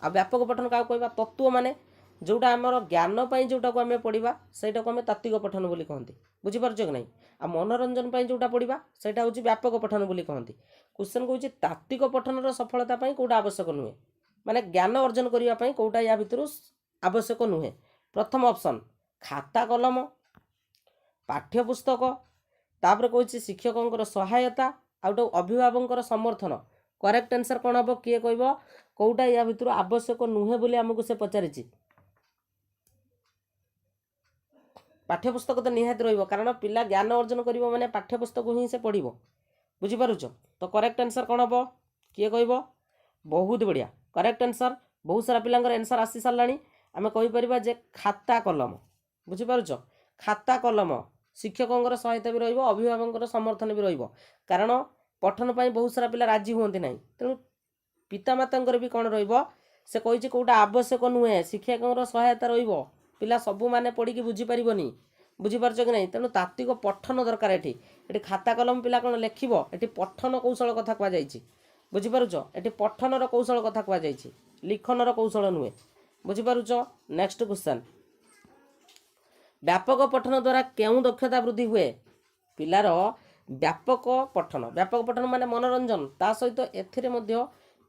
आ व्यापक पठन क्या कहवा तत्व माने जोटा आमर ज्ञान जोटा को आम पढ़ा सहीटा को आम तात्विक पठन बोली कहते बुझीपारुछ कि नहीं आ मनोरंजन जोटा पढ़ा सहीटा हूँ व्यापक पठन बोली कहते क्वेश्चन कौन तात्विक पठनर सफलता कौटा आवश्यक नुहे माने ज्ञान अर्जन करने कौटा या भितर आवश्यक नुहे प्रथम ऑप्शन खाता कलम पाठ्यपुस्तक तापर कौन शिक्षकों सहायता आउट अभिभावक समर्थन करेक्ट आंसर कौन हम किए कह कौटा या भितर आवश्यक नुहे बोली आमको से पचारि पाठ्यपुस्तक तो निहाती रही कारण पिला ज्ञान अर्जन कर माने पाठ्यपुस्तक ही से पढ़ बुझीपारुछ तो करेक्ट आंसर कौन हम किए कह बहुत बढ़िया करेक्ट आंसर बहुत सारा पिलांकर आंसर आसी सारा आम कहीपर जे खाता कलम बुझीपारुछ खाता कलम शिक्षकों सहायता भी रही अभिभावक समर्थन भी रही कारण पठन पर बहुत सारा पिला राजी हूँ ना तेणु पितामाता भी कौन रे कही कौटा आवश्यक नुहे शिक्षकों सहायता पिला सबू माने पढ़ी बुझीपर बुझीपारुछ कि नहीं तेणु तात्विक पठन दरकार ये खाता कलम पिला कौन लिखब ये पठन कौशल कथा कहुई बुझीपारुछ ये पठनर कौशल कथा कहुई लिखनर कौशल नुहे बुझीपारुछ नेक्स्ट क्वेश्चन व्यापक पठन द्वारा क्यों दक्षता वृद्धि हुए पिलार व्यापक पठन माने मनोरंजन ता सहित एथिरे मध्य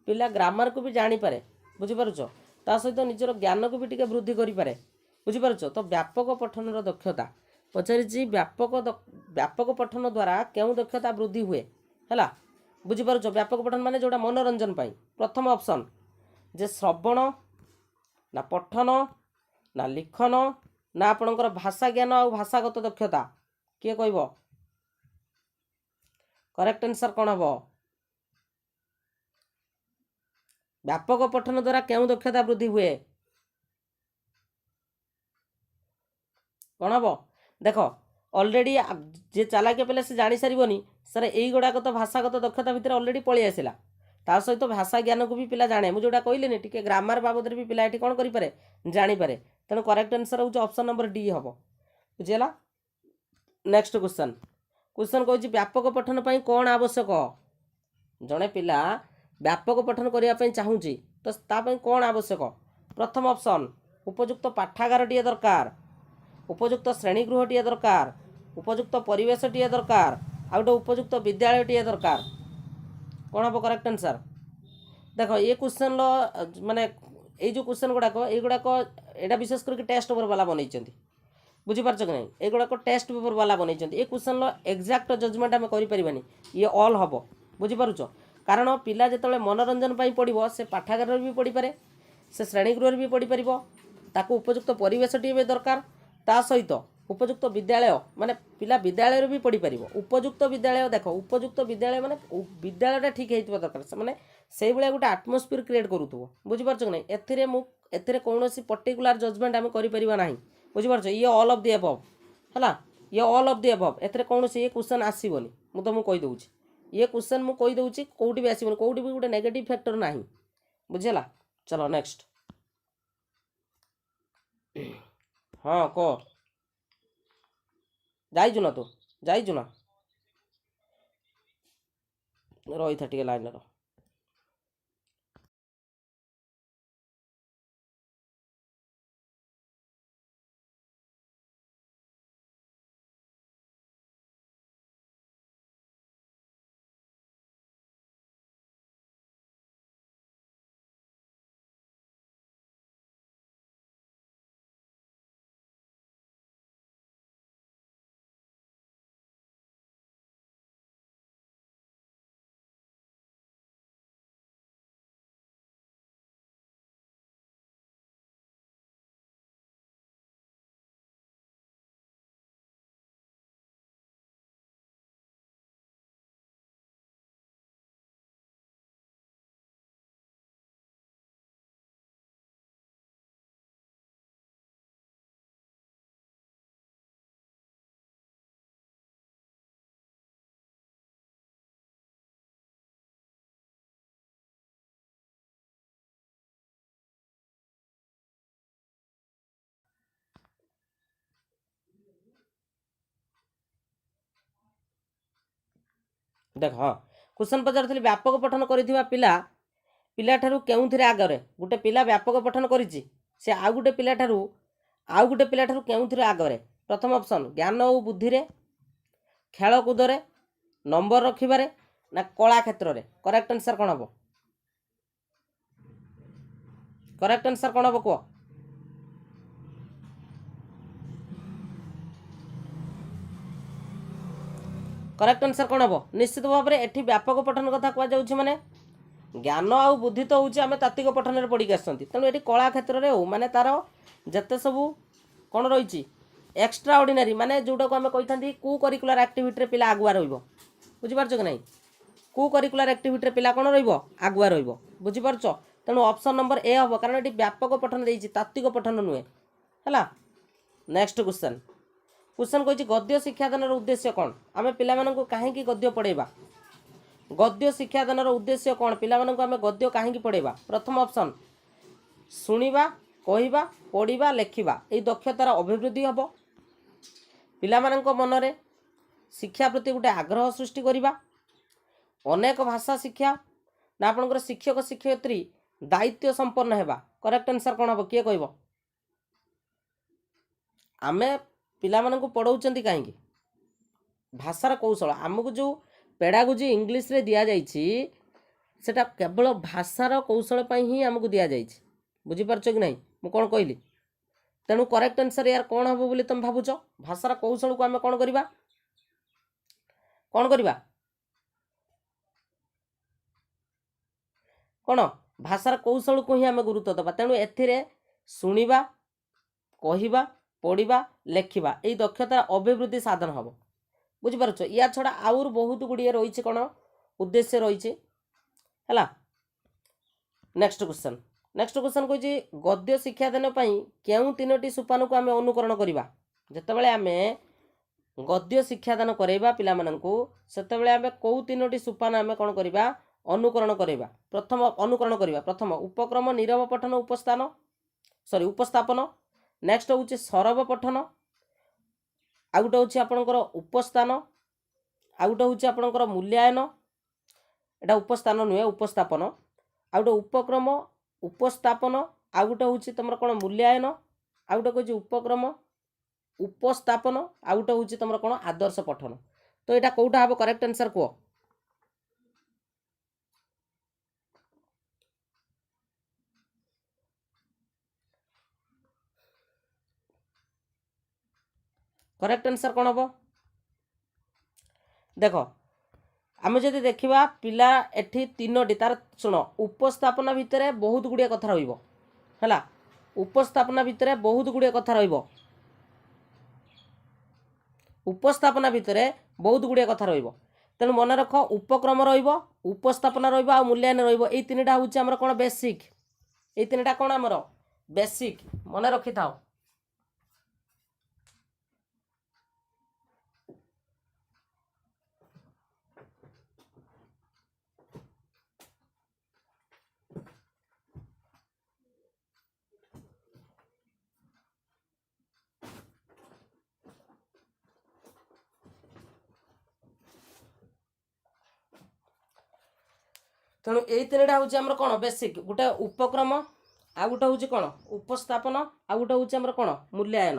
पिला ग्रामर को भी जानीपे बुझीपारुछ ता सहित निजर ज्ञान को भी टिके वृद्धि करें बुझीपारुछ तो व्यापक पठनर दक्षता पचारि व्यापक पठन द्वारा क्यों दक्षता वृद्धि हुए है बुझीपारुछ व्यापक पठन माने जोड़ा मनोरंजन पाई प्रथम ऑप्शन जे श्रवण ना पठन ना लिखन ना आपणकर भाषा ज्ञान और भाषागत दक्षता किए कह करेक्ट आंसर कौन हम व्यापक पठन द्वारा क्यों दक्षता वृद्धि हुए कौन हम देख ऑलरेडी जे चालाकिया पिला से जानी सारिबनी सर यही गुड़ाक तो भाषागत दक्षता भितर ऑलरेडी पलि आसला ता सहित भाषा ज्ञान को भी पिला जाने मुझे जोटा कहली टी ग्रामर बाबद भी पिला ये कौन करें जानीपे तेणु करेक्ट आंसर हूँ ऑप्शन नंबर डी हम बुझीगला नेक्स्ट क्वेश्चन कौन व्यापक पठन पर कौन आवश्यक जड़े पिला व्यापक पठन करने चाहूँगी तो ताप कौन आवश्यक प्रथम ऑप्शन उपयुक्त पाठागार टी दरकार उपयुक्त श्रेणीगृह टी दरकार उपयुक्त परिवेश टी दरकार आ गए उपयुक्त विद्यालय टी दरकार कौन हम करेक्ट आंसर देख ये क्वेश्चन माने ये जो क्वेश्चन गुड़ाक ये विशेष करके टेस्ट पेपर वाला बनई बुझीपार कि नहीं युड़ाक टेस्ट पेपर वाला बनई ये क्वेश्चन एक्जाक्ट जजमेंट आम करें ये ऑल हम बुझीपारुछ कारण पिला जिते मनोरंजन पढ़ो से पाठागार भी पढ़ी पारे से श्रेणीगृह भी पढ़ी पार ताकू उपयुक्त परिवेश टी दरकार ता सहित उपयुक्त विद्यालय माने पिला विद्यालय भी पढ़ी पार उपयुक्त विद्यालय देख उपयुक्त विद्यालय माने विद्यालयटा ठीक होता दरकार माने से भाया गोटे आटमोस्फियर क्रिएट करूँ बुझीपार कि नहीं एथिरे कौनसी पर्टिकुलर जजमेंट आम कर बुझीपार ये ऑल ऑफ द अबव है ये ऑल ऑफ द अबव एथिरे कौनसी ये क्वेश्चन आसबनी मु तुमको कहीदे ये क्वेश्चन मुझे कहीदे कौटी भी आसबनी कौटी भी गोटे नेगेटिव फैक्टर ना बुझीला। चलो नेक्स्ट हाँ कह जाइजु ना तू जाइजु ना रही था टे लाइन रो देख हाँ क्वेश्चन पचार व्यापक पठन कर पिलाठारू केउथिरे आगरे गोटे पिला व्यापक पठन करिछि से आउ गोटे पिलाठारू केउथिरे आगरे प्रथम ऑप्शन ज्ञान और बुद्धि रे खेलकूद रे नंबर रखिबारे ना कला क्षेत्र रे करेक्ट आंसर कौन हम करेक्ट आंसर कौन हम कह करेक्ट आंसर कौन हम निश्चित भाव में एठी व्यापक पठन कथा कह जाउछि माने ज्ञान आउ बुद्धि तो हूँ आम तात्विक पठन में पढ़ी आसती तेणु ये कला क्षेत्र में हो माने तार जिते सबू कौन रही एक्स्ट्रा ऑर्डिनरी माने जोटा को आम कही कु करिकुलर एक्टिविटी पिला आगुआ रुझीपार कि नहीं कु करिकुलर एक्टिविटी पिला कौन रगुआ रुझीपार तेणु ऑप्शन नंबर ए हम कारण ये व्यापक पठन देती तात्विक पठन नुहे है। नेक्स्ट क्वेश्चन क्वेश्चन कही गद्य शिक्षादान उद्देश्य कौन आम पिला कहीं गद्य पढ़ेबा गद्य शिक्षादान उद्देश्य कौन पिला आम गद्य कहीं पढ़ेबा प्रथम ऑप्शन शुणा कहवा पढ़ा लेखा ये दक्षतार अभिवृद्धि हम पिला मनरे शिक्षा प्रति गोटे आग्रह सृष्टि करवा अनेक भाषा शिक्षा ना आपंकर शिक्षक शिक्षयित्री दायित्व संपन्न हेबा करेक्ट आंसर कौन हम किए कह आमे पिला पढ़ाऊँ कहीं भाषार कौशल आमको जो पेडागोजी इंग्लिश रे दिया जाइछि सेटा केवल भाषार कौशल ही आमको दिया जाइछि बुझीपार कि नहीं मु कौन कहली तेणु करेक्ट आंसर यार कौन हम बोली तुम भावुच भाषार कौशल को आम कौन करवा कौन भाषार कौशल को ही आम गुरुत्व दबा तेणु एथिरे शुणा कहवा पढ़ा लेखा यही दक्षतार अभिवृद्धि साधन हम बुझीपार या छड़ा आउर बहुत गुड़िए रही कौन उद्देश्य रही है। नेक्स्ट क्वेश्चन कही गद्य शिक्षादान क्यों तीनोटी सोपान को आम अनुकरण करवा जितेबाला आम गद्य शिक्षादान करवा पिला सेतेबाला आम कौ तीनोटी सोपान आम कौन करवा अनुकरण करवा प्रथम उपक्रम नीरव पठन उपस्थापन नेक्स्ट हूँ सरव पठन आ गोटे हूँ आपणकर उपस्थान आ गोटे हूँ आपणकर मूल्यायन एटा उपस्थान नुहे उपस्थापन आ गोटे उपक्रम उपस्थापन आ गोटे हूँ तुम कौन मूल्यायन आ गोटे कह उपक्रम उपस्थापन आ गोटे हूँ तुम कौन आदर्श पठन तो यहाँ कौटा हम करेक्ट आंसर कह करेक्ट आंसर कौन हम देख आम जदि देखा पिला एठी तीनोटी तार शुण उपस्थापना भितर बहुत गुड़िया कथा रहा उपस्थापना भितर बहुत गुड़िया कथा उपस्थापना भितर बहुत गुड़िया कथा तेणु मन रख उपक्रम उपस्थापना आ मूल्यायन रही तीन टा हूँ आमर कौन बेसिक ये तीन टा कौन आमर बेसिक मन रखि थाओ। तेणु ये तीनटा हूँ आमर कौन बेसिक गोटे उपक्रम आ गोटे हूँ कौन उपस्थापन आ गोटे हूँ आमर कौन मूल्यायन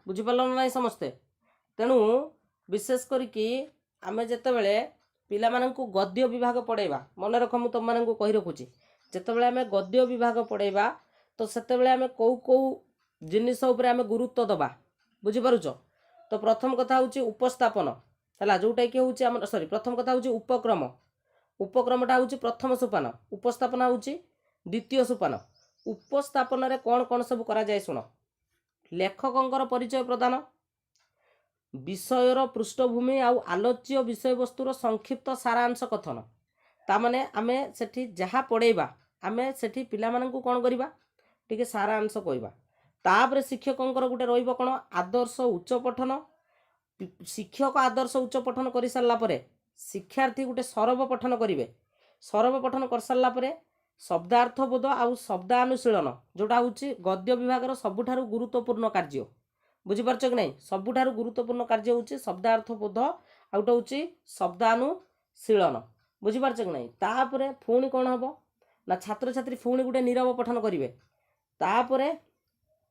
बुझीपार ना नहीं समस्ते। तेणु विशेष करके आमे जेतेबेले पिला माननकु गद्य विभाग पढ़ेबा मन रख मु तुम माननकु कहि रखुची जेतेबेले आमे गद्य विभाग पढ़ेबा तो सेतेबेले आमे कोउ कोउ जिनिस उपरे आमे गुरुत्व दबा बुझी पारुछ। तो प्रथम कथा हूँ उपस्थापन है जोटा कि हूँ आम सॉरी प्रथम कथा हूँ उपक्रम उपक्रमटा हूँ प्रथम सोपान उपस्थापन हूँ द्वितीय सोपान। उपस्थापन रे कौन कौन सब करा जाए शुण लेखकंकर परिचय प्रदान विषयर पृष्ठभूमि आउ आलोच्य विषय वस्तुर संक्षिप्त सारांश कथन तामाने आमे सेठी जहा पढ़ेबा आमे सेठी पिला माननकु कौन करिबा टिके सारांश कहबा। तापरे शिक्षकंकर गुटे रहिबो कोन आदर्श उच्च पठन शिक्षक आदर्श उच्च पठन करि सारला परे शिक्षार्थी गुटे सरब पठन करिवे सरब पठन कर सारला परे शब्दार्थ बोध आउ शब्दानुशीलन जोटा हूँ गद्य विभाग सबुठारु गुरुत्वपूर्ण कार्य बुझीपारछ कि नहीं सबुठारु गुरुत्वपूर्ण कार्य हूँ शब्दार्थ बोध आउटा हूँ शब्दानुशीलन बुझीपारछ कि नहीं। तापरे पुणी कौन हम ना छात्र छात्री पुणी गोटे नीरव पठन करेंगे तापरे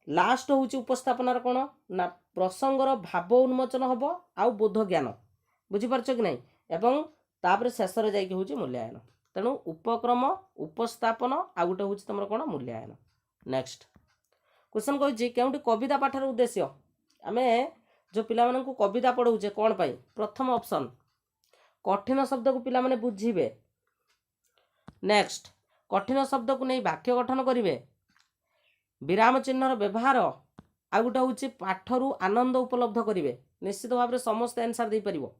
लास्ट हूँ उपस्थापनार कौन ना प्रसंगर भाव उन्मोचन हम आउ बोध ज्ञान बुझीपारछ कि नहीं एवं तापरे शेष रे जाइके हूँ मूल्यायन। तेणु उपक्रम उपस्थापन आ गोटे हूँ तुम कौन मूल्यायन। नेक्स्ट क्वेश्चन कहूँ केउटी कविता पाठर उद्देश्य आमे जो पिला माननकु कविता पढ़ाऊे कौन पाई प्रथम ऑप्शन कठिन शब्द को पिला माने बुझीबे नेक्स्ट कठिन शब्द को नहीं वाक्य गठन करिवे विराम चिन्हर व्यवहार आ गोटे हूँ पाठरू आनंद उपलब्ध करिवे निश्चित भाव में समस्त आंसर दे परिवो।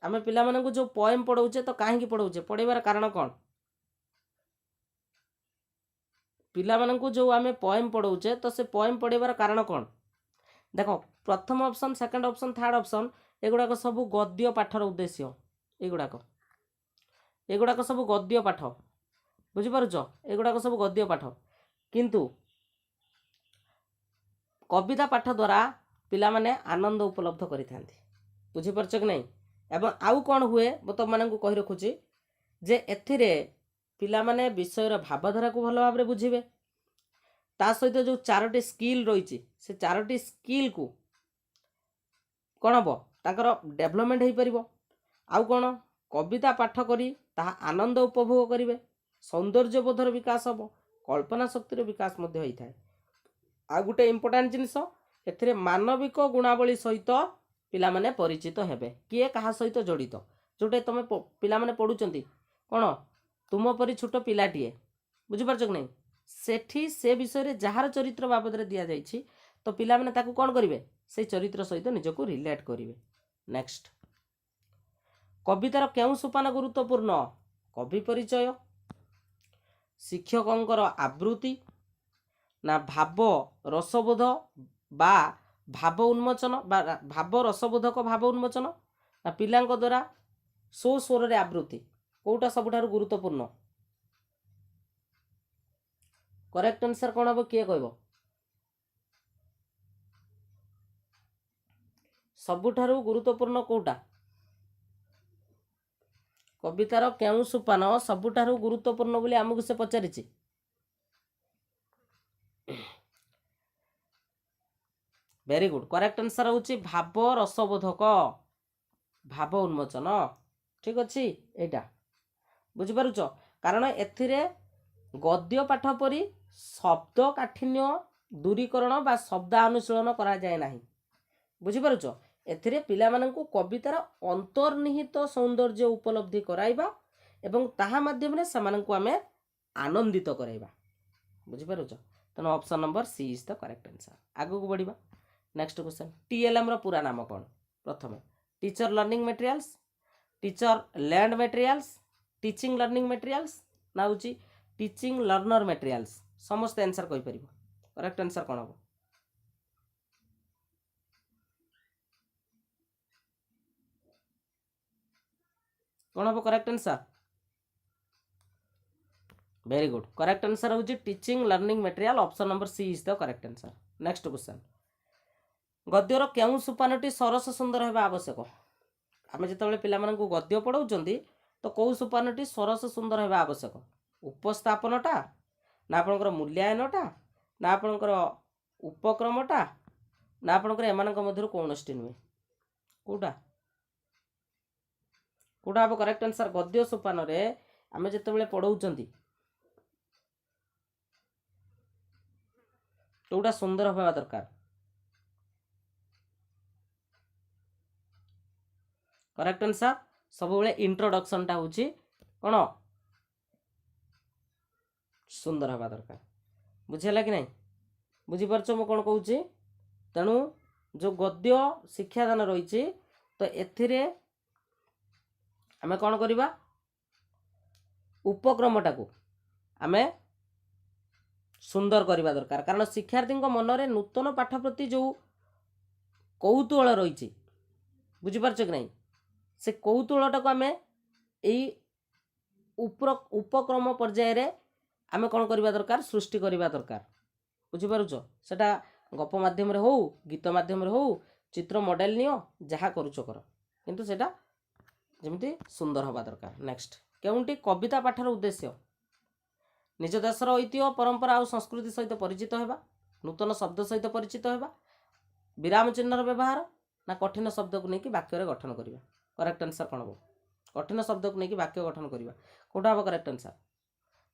आमे पिला माननकु जो पोएम पढ़ाऊे तो काहेकि पढ़ाऊे पढ़ेबार कारण कौन पिला माननकु जो आमे पोएम पढ़ाऊे तो से पोएम पढ़ेबार कारण कौन देख प्रथम option second option third option एगुड़ाक सब गद्य पाठर उद्देश्य एगुड़ाक सब गद्य पाठ बुझीपारुछ एगुड़ाक सब गद्य पाठ किंतु कविता पाठ द्वारा पिला माने आनंद उपलब्ध करिथांती बुझीपारुछ कि नहीं। एवं आउ कौन हुए मु तुम माननकु कहि रखुची जे एथिरे पिला माने विषयर भावधारा को भल भाव बुझीबे ता सहित जो चारोटी स्किल रही से चारोटी स्किल को कौन हम ताकर डेभलपमेंट हो पार आउ कौन कविता पाठ करी ताहा आनंद उपभोग करेंगे सौंदर्य बोधर विकास हम कल्पना शक्तिर विकास होता है। आ गोटे इम्पोर्टाट जिनस ए मानविक गुणावली सहित पिला माने परिचित हेबे किए कहा सहित जड़ित जोटे तुम पिला माने पढ़ुचंती कौन तुम परी छोट पिलाटीए बुझीपारछ कि नहीं सेठी से विषय रे जहार चरित्र बाबद रे दिया जाइछि तो पिला माने ताकू कौन करिवे से चरित्र सहित निजको रिलेट करिवे। नेक्स्ट कवितार केउ सोपान गुरुत्वपूर्ण कवि परिचय शिक्षकंकर आवृत्ति ना भाव रसबोध बा भाव उन्मोचन बा भाव रसबोधक भाव उन्मोचन ना पिलांक द्वारा सो स्वर रे आवृत्ति कोटा सबुठारु गुरुत्वपूर्ण करेक्ट आंसर कौन हम किए कहब सबुठारु गुरुत्वपूर्ण कोटा कवितार केउ सोपान सबुठारु गुरुत्वपूर्ण बोली आमको से पचारिछि वेरी गुड करेक्ट आंसर होची भाव रसबोधक भाव उन्मोचन ठीक अच्छी एटा बुझिपारुछ कारण एथिरे गद्य पाठ परी शब्द काठिन्य दूरीकरण बा शब्दानुशीलन करा जाए नाही बुझिपारुछ एथिरे पिला माननकु कवितार अंतर्निहित सौंदर्य उपलब्धि कराइबा एवं ताहा माध्यम रे समाननकु आमे आनंदित कराइबा बुझिपारुछ तेणु option number C is the correct answer. आगु को बढ़िबा नेक्स्ट क्वेश्चन टीएलएम रो पूरा नाम कोन प्रथम teacher learning materials teacher land materials teaching learning materials ना होची टीचिंग लर्नर मटेरियल्स समस्त आंसर कहि परिबो करेक्ट आंसर कोन हबो कोन हबो correct answer very good correct answer होची teaching learning material option number C is the correct answer next question गद्यर केउ सोपानटी सरस सुंदर हेबा आवश्यक आमे जेतबेले पिला मानकु गद्य पढाउचंदी तो कौ सोपानटी सरस सुंदर हेबा आवश्यक उपस्थापनटा ना आपनकर मूल्यांकनटा ना आपनकर उपक्रमटा ना आपनकर एमानक मध्यरु कोनोष्टि नुहे कोटा कोटा हबो करेक्ट आंसर गद्य सोपान रे आमे जेतबेले पढाउचंदी कोटा सुंदर हेबा दरकार करेक्ट आंसर सब बेले इंट्रोडक्शन टा होची कोन सुंदर हेबा दरकार बुझेला कि नहीं बुझी परछो मो कोन कहूची तेणु जो गद्य शिक्षादान रही तो एथिरे आमे कोन करिबा उपक्रमटा को आमे सुंदर करवा दरकार कारण शिक्षार्थी मन में नूतन पाठ प्रति जो कौतूहल रही बुझीपार कि नहीं से कौतूहलटा को आम यही उपक्रम पर्यायर आम कौन करवा दरकार सृष्टि करवा दरकार बुझीपारुच सेटा गप माध्यम हो गीत माध्यम हो चित्र मॉडल नियो जहाँ करुच कर किंतु सेटा जमिति सुंदर हवा दरकार नेक्स्ट केउंटी कविता पाठर उद्देश्य निज देशर ऐतिह्य परंपरा और संस्कृति सहित परिचित होगा नूतन शब्द सहित परिचित होगा विराम चिन्हर व्यवहार ना कठिन शब्द को लेकिन वाक्य गठन करवा करेक्ट आंसर कौन हम कठिन शब्द को लेकिन वाक्य गठन करवा कौटा हम करेक्ट आंसर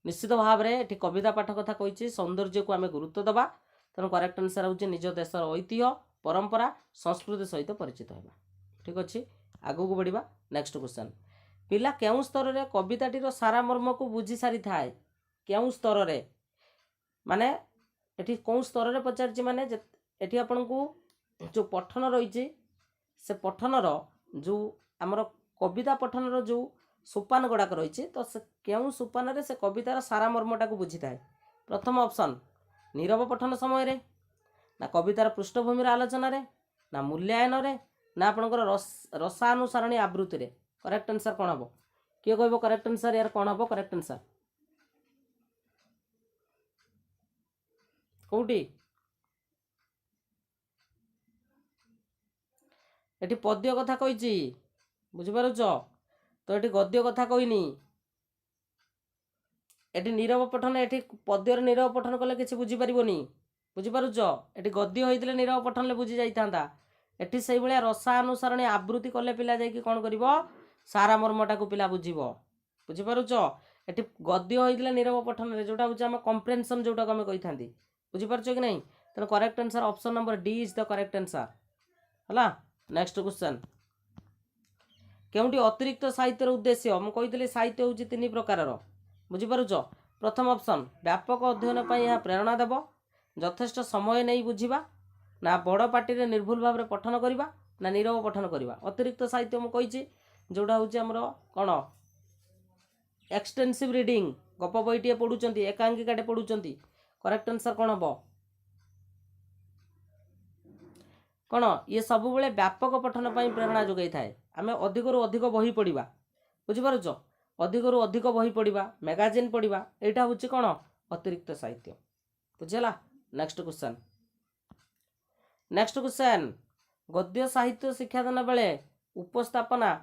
निश्चित भाव में ये कविता पाठ कथा कही सौंदर्य को आम गुरुत्व दबा तेणु करेक्ट आंसर हूँ निज देशर ऐतिह्य परंपरा संस्कृति सहित परिचित होगा ठीक अच्छे आगू को बढ़ा नेक्स्ट क्वेश्चन पिला केउ स्तर में कविताटीर सारा मर्म को बुझी सारी थाए केउ स्तर रे माने एठी कौ स्तर रे पचार माने एठी आपन को जो पठन रही से पठनर जो आमर कविता पठनर जो सोपान गुड़ाक रही तो से केउ सोपान रे से कवितार सारा मर्मटा को बुझी थाए प्रथम ऑप्शन नीरव पठन समय रे ना कवितार पृष्ठभूमि आलोचन रे ना मूल्यांकन रे ना आपनकर रसानुसारणी आवृत्ति रे करेक्ट आंसर कौन हम किए कहब करेक्ट आंसर यार कौन हम करेक्ट आंसर कौटी एटी पद्य कथा कही बुझिपारुच तो एटी गद्य कथा कहनी एटी नीरव पठन एटी पद्यर नीरव पठन कले किसी बुझीपारनी बुझिपारुच एटी गद्य होते नीरव पठन ले बुझी जाता एटी से भाया रसानुसारणी आवृत्ति कले पिला जाइए कौन कर सारा मर्मटा को पिला बुझ बुझिपारुच एटी गद्य होते नीरव पठन में जोटा हूँ आम कम्प्रेन्सन जोटा आम कही था बुझीपार कि नहीं तेना correct answer option number D is the correct answer है नेक्स्ट क्वेश्चन केउटी अतिरिक्त साहित्यर उद्देश्य मुझे साहित्य हूँ तीन प्रकार बुझीपारुच प्रथम ऑप्शन व्यापक अध्ययन पर यह प्रेरणा देव यथेष्ट समय नहीं बुझा ना बड़ पार्टी रे निर्भुल भाव में पठन करवा ना नीरव पठन करवा अतिरिक्त साहित्य मुझे जोड़ा हूँ आमर कौन एक्सटेंसिव रीडिंग गप बईटे पढ़ुं एकांकिकाटे पढ़ुं करेक्ट आंसर कौन हम कौन ये सब बड़े व्यापक पठन पर प्रेरणा जोगाई थाए आम अधिक रु अधिक बही पढ़ा बुझीपारुच अधिक रु अधिक बही पढ़ा मैगजीन पढ़ा यहाँ हूँ कौन अतिरिक्त साहित्य बुझेगा नेक्स्ट क्वेश्चन गद्य साहित्य शिक्षादान बेले उपस्थापना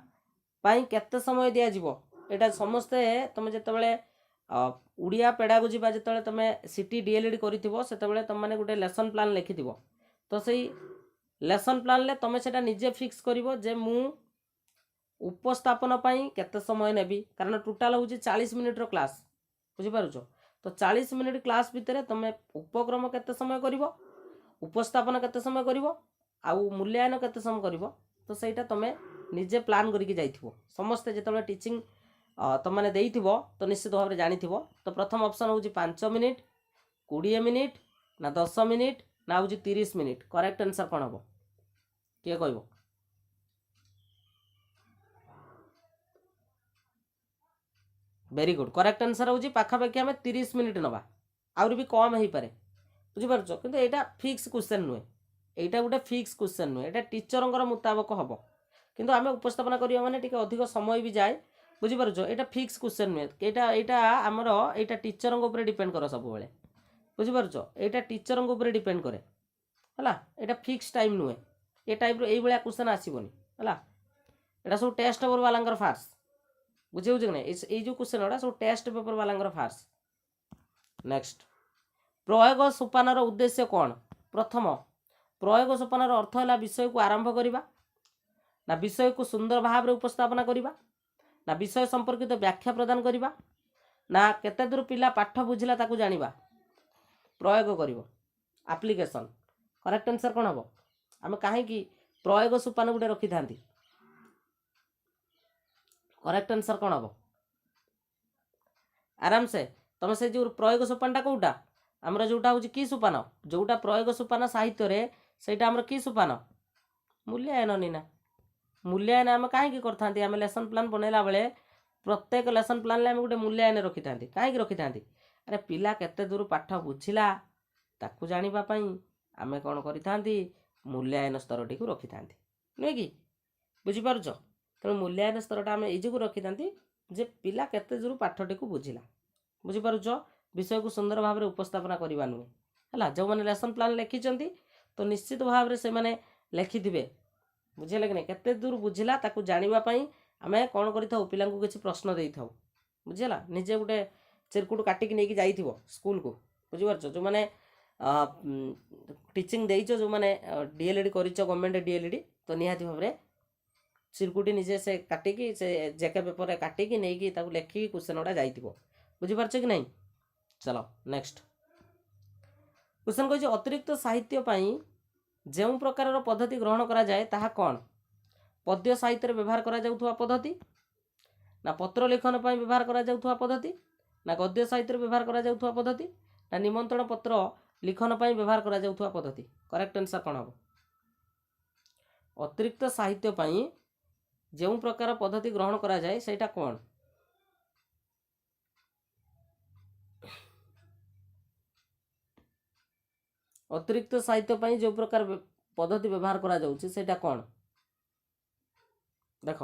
पाई केते समय दिया जीवो एटा समस्ते तुम जिते उड़िया पेड़ागु जा जो तुम सीटी डीएलईडी करिथिबो सेतेबेले तुम माने गोटे लेसन प्लान लिखिथिबो तो सही लेसन प्लान ले तुम सेटा निजे फिक्स करिवो जे मु उपस्थापन पाई केते समय नेबी कारण टोटाल होची 40 मिनिट रो क्लास बुझी पारुछो तो 40 मिनिट क्लास भितर तुम उपक्रम केते समय करिवो उपस्थापन केते समय करिवो आउ मूल्यांकन केते समय करिवो तो सेटा तुम निजे प्लान करिके जाइथिबो समस्ते जेतेबेले टीचिंग तुम मैंने देइथिबो तो निश्चित भाव में जानिथिबो तो प्रथम ऑप्शन होची 5 मिनिट 20 मिनिट ना 10 मिनिट ना होची 30 मिनिट करेक्ट आंसर कौन हम किए कहबो वेरी गुड करेक्ट आंसर होची पाखापाखि आम 30 मिनिट नवा आउरी भी कम हो पारे बुझिपारुछ किंतु एटा फिक्स क्वेश्चन नुहे एटा गोटे फिक्स क्वेश्चन नुहे एटा टीचरंकर मुताबक हम किंतु आम उपस्थापना करिया माने टिके अधिक समय भी जाए बुझिपारुछ एटा फिक्स क्वेश्चन नुहे एटा एटा आमर एटा टीचरंक ऊपर डिपेंड कर सब बेले बुझिपारुछ एटा टीचरंक ऊपर डिपेंड करे हला एटा फिक्स टाइम नुहे ए टाइप रो एई भलिया क्वेश्चन आसीबोनी हला एटा सब टेस्ट पेपर वालांकर फार्स बुझे कि नहीं ए जो क्वेश्चन एटा सब टेस्ट पेपर वालांकर फार्स नेक्स्ट प्रयोग सोपानर उद्देश्य कौन प्रथम प्रयोग सोपानर अर्थ है विषय को आरंभ करवा ना विषय को सुंदर भाव में उपस्थापना करवा ना विषय संपर्कित व्याख्या प्रदान करवा ना केते दूर पिला पाठ बुझिला ताकू जानिबा प्रयोग करिवो एप्लीकेशन करेक्ट आंसर कौन हम आम कहीं प्रयोग सोपान गुटे रखी था करेक्ट आंसर कौन हम आराम से तुम से जो प्रयोग सोपानटा कौटा आमर जोटा हूँ कि सोपान जोटा प्रयोग सोपान साहित्य रे सेटा आमर कि सोपान मूल्यांकन नीना मूल्यांकन आम कहीं करते आम लेसन प्लान बनैला बेले प्रत्येक लेसन प्लान आम गोटे मूल्यांकन रखी था कहीं रखी था अरे पिला केते दूर पाठ बुझिला ताकू जानापी आम कौन करी मूल्यांकन स्तर टी रखी था नुहे कि बुझिपारुछ तेणु मूल्यांकन स्तरटा आम ये रखी था जे पिला केते दूर पाठटी को बुझिला बुझिपारुछ विषय को सुंदर भाव में उपस्थापना करवा नुहे है जो मैंने लेसन प्लान लिखिं तो निश्चित भाव से मैंने लिखिथे बुझे कि नहीं केते दूर बुझिला ताकू जानापी आम कौन करूँ पिला किसी प्रश्न दे था बुझेगा निजे गोटे चिरकुट काटिक नहीं जाइ स्कूल को बुझिपार जो मैंने टीचिंग देच जो मैंने डीएलएडी कर गवर्नमेंट डीएलएडी तो निहाती भाव में चिरकुटी निजे से काटिकी से जेके पेपर काटिकी नहीं लिखिकी क्वेश्चन गुड़ा जाइए बुझिपार कि नहीं चलो नेक्स्ट क्वेश्चन कह अतिरिक्त साहित्य जो प्रकार पद्धति ग्रहण करा जाए ताहा कौन पद्य साहित्य व्यवहार करा जाउथुवा पद्धति ना पत्र लेखन पर व्यवहार करा जाउथुवा पद्धति ना गद्य साहित्य व्यवहार करा जाउथुवा पद्धति ना निमंत्रण पत्र लिखन पर व्यवहार करा जाउथुवा पद्धति करेक्ट आंसर कौन हम अतिरिक्त साहित्य जो प्रकार पद्धति ग्रहण करा जाए सेटा कौन अतिरिक्त साहित्य जो प्रकार पद्धति व्यवहार करा जाउछि सेटा कौन देख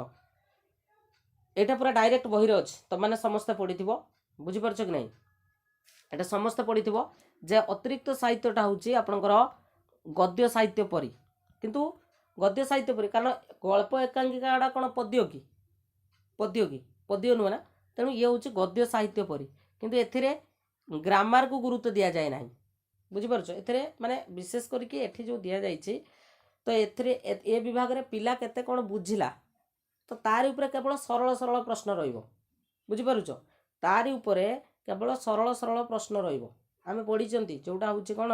एटा पूरा डायरेक्ट बही अच्छे तुम मैंने समस्ते पढ़ी बुझीपार कि नहीं एटा समस्ते पढ़ी जे अतिरिक्त साहित्यटा हूँ आपणकर गद्य साहित्य परी किंतु गद्य साहित्य परी कारण गल्प एकांकिका कौन पद्य नुहे ना तेणु ये हूँ गद्य साहित्य परी किंतु एथिरे ग्रामर को गुरुत्व दि जाए ना बुझीपार एथिरे माने विशेष करके एठी जो दिया जाइछि तो एथिरे ए विभाग रे पिला केते कौन बुझिला तो तारी उपरे केवल सरल सरल प्रश्न रहिबो बुझीपारुछ तारी उपरे केवल सरल सरल प्रश्न रहिबो आमे पढ़ी जोटा हूँ कौन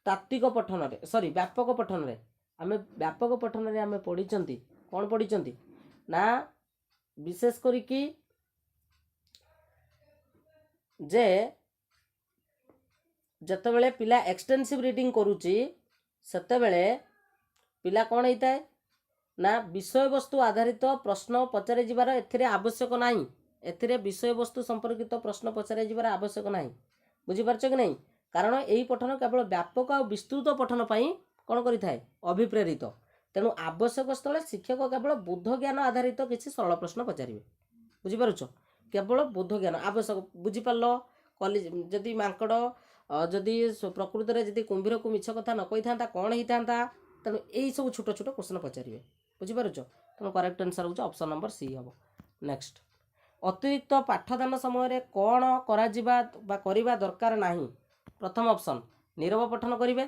तात्विक पठन रे सॉरी व्यापक पठन रे आमे व्यापक पठन रे आमे पढ़ी कौन पढ़ी ना विशेष करिकी जे जतबेले पिला एक्सटेंसिव रीडिंग करूची सेतेबेले पिला कौन होता है ना विषय वस्तु आधारित प्रश्न पचारे जीवार एथिरे आवश्यक नाही एथिरे विषय वस्तु संपर्कित प्रश्न पचारे जीवार आवश्यक नाही बुझीपार कि नहीं कारण यही पठन केवल व्यापक और विस्तृत पठन पाई कौन करिथाए अभिप्रेरित तेणु आवश्यक स्थले शिक्षक केवल बुद्ध ज्ञान आधारित किसी सरल प्रश्न पचारे बुझीपारुछ केवल बुद्ध ज्ञान आवश्यक बुझीपार कॉलेज जदि मांकड़ जदि प्रकृत में जदि कुंभीर को मिछ कथा न कही था कौन होता तेणु यही सब छोट छोट क्वेश्चन पचारे बुझीपारुछ तेणु करेक्ट आंसर होउछ ऑप्शन नंबर सी हम नेक्स्ट अतिरिक्त पाठदान समय कौन करा दरकार नहीं प्रथम ऑप्शन नीरव पठन करेंगे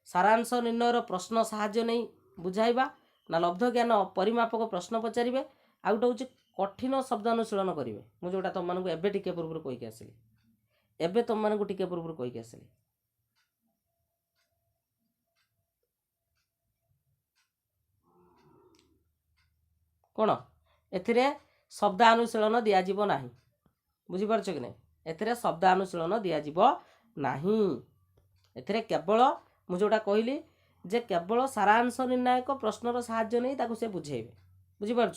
सारांश निर्णयर प्रश्न साहाय्य नहीं बुझाइबा ना लब्ध ज्ञान परिमापक प्रश्न पचारे आउ गोटे हूँ कठिन शब्द अनुशीलन करेंगे मुझे जोटा तुम मानक एबे टिके पूर्व कहीकि आसिली एबे तुम मानक टिके पूर्व कहीकि आसिली कौन एथिरे शब्दानुशीलन दिज्व ना बुझीपार कि नहीं एथिरे शब्दानुशीलन दिज्व ना एथिरे केवल मुझे जोटा कहली जे केवल सारांश निर्णायक प्रश्नर साहाय्य नहीं ताकू से बुझेबे बुझीपार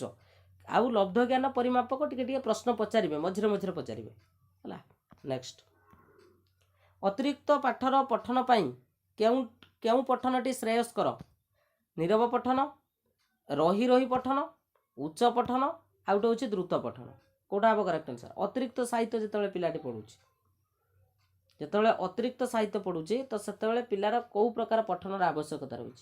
आउ लब्ध ज्ञान परिमापक टिके टिके प्रश्न पचारे मझिरे मझिरे पचारे है नेक्स्ट अतिरिक्त पाठर पठन पाई केउ केउ पठनटी श्रेयस्कर नीरव पठन रही रही पठन उच्च पठन आउ गोटे हूँ द्रुत पठन कौटा हम करेक्ट आंसर अतिरिक्त साहित्य जिते पिलाटी पढ़ुची जिते अतिरिक्त साहित्य पढ़ुची तो से पिलार कौ प्रकार पठनर आवश्यकता रही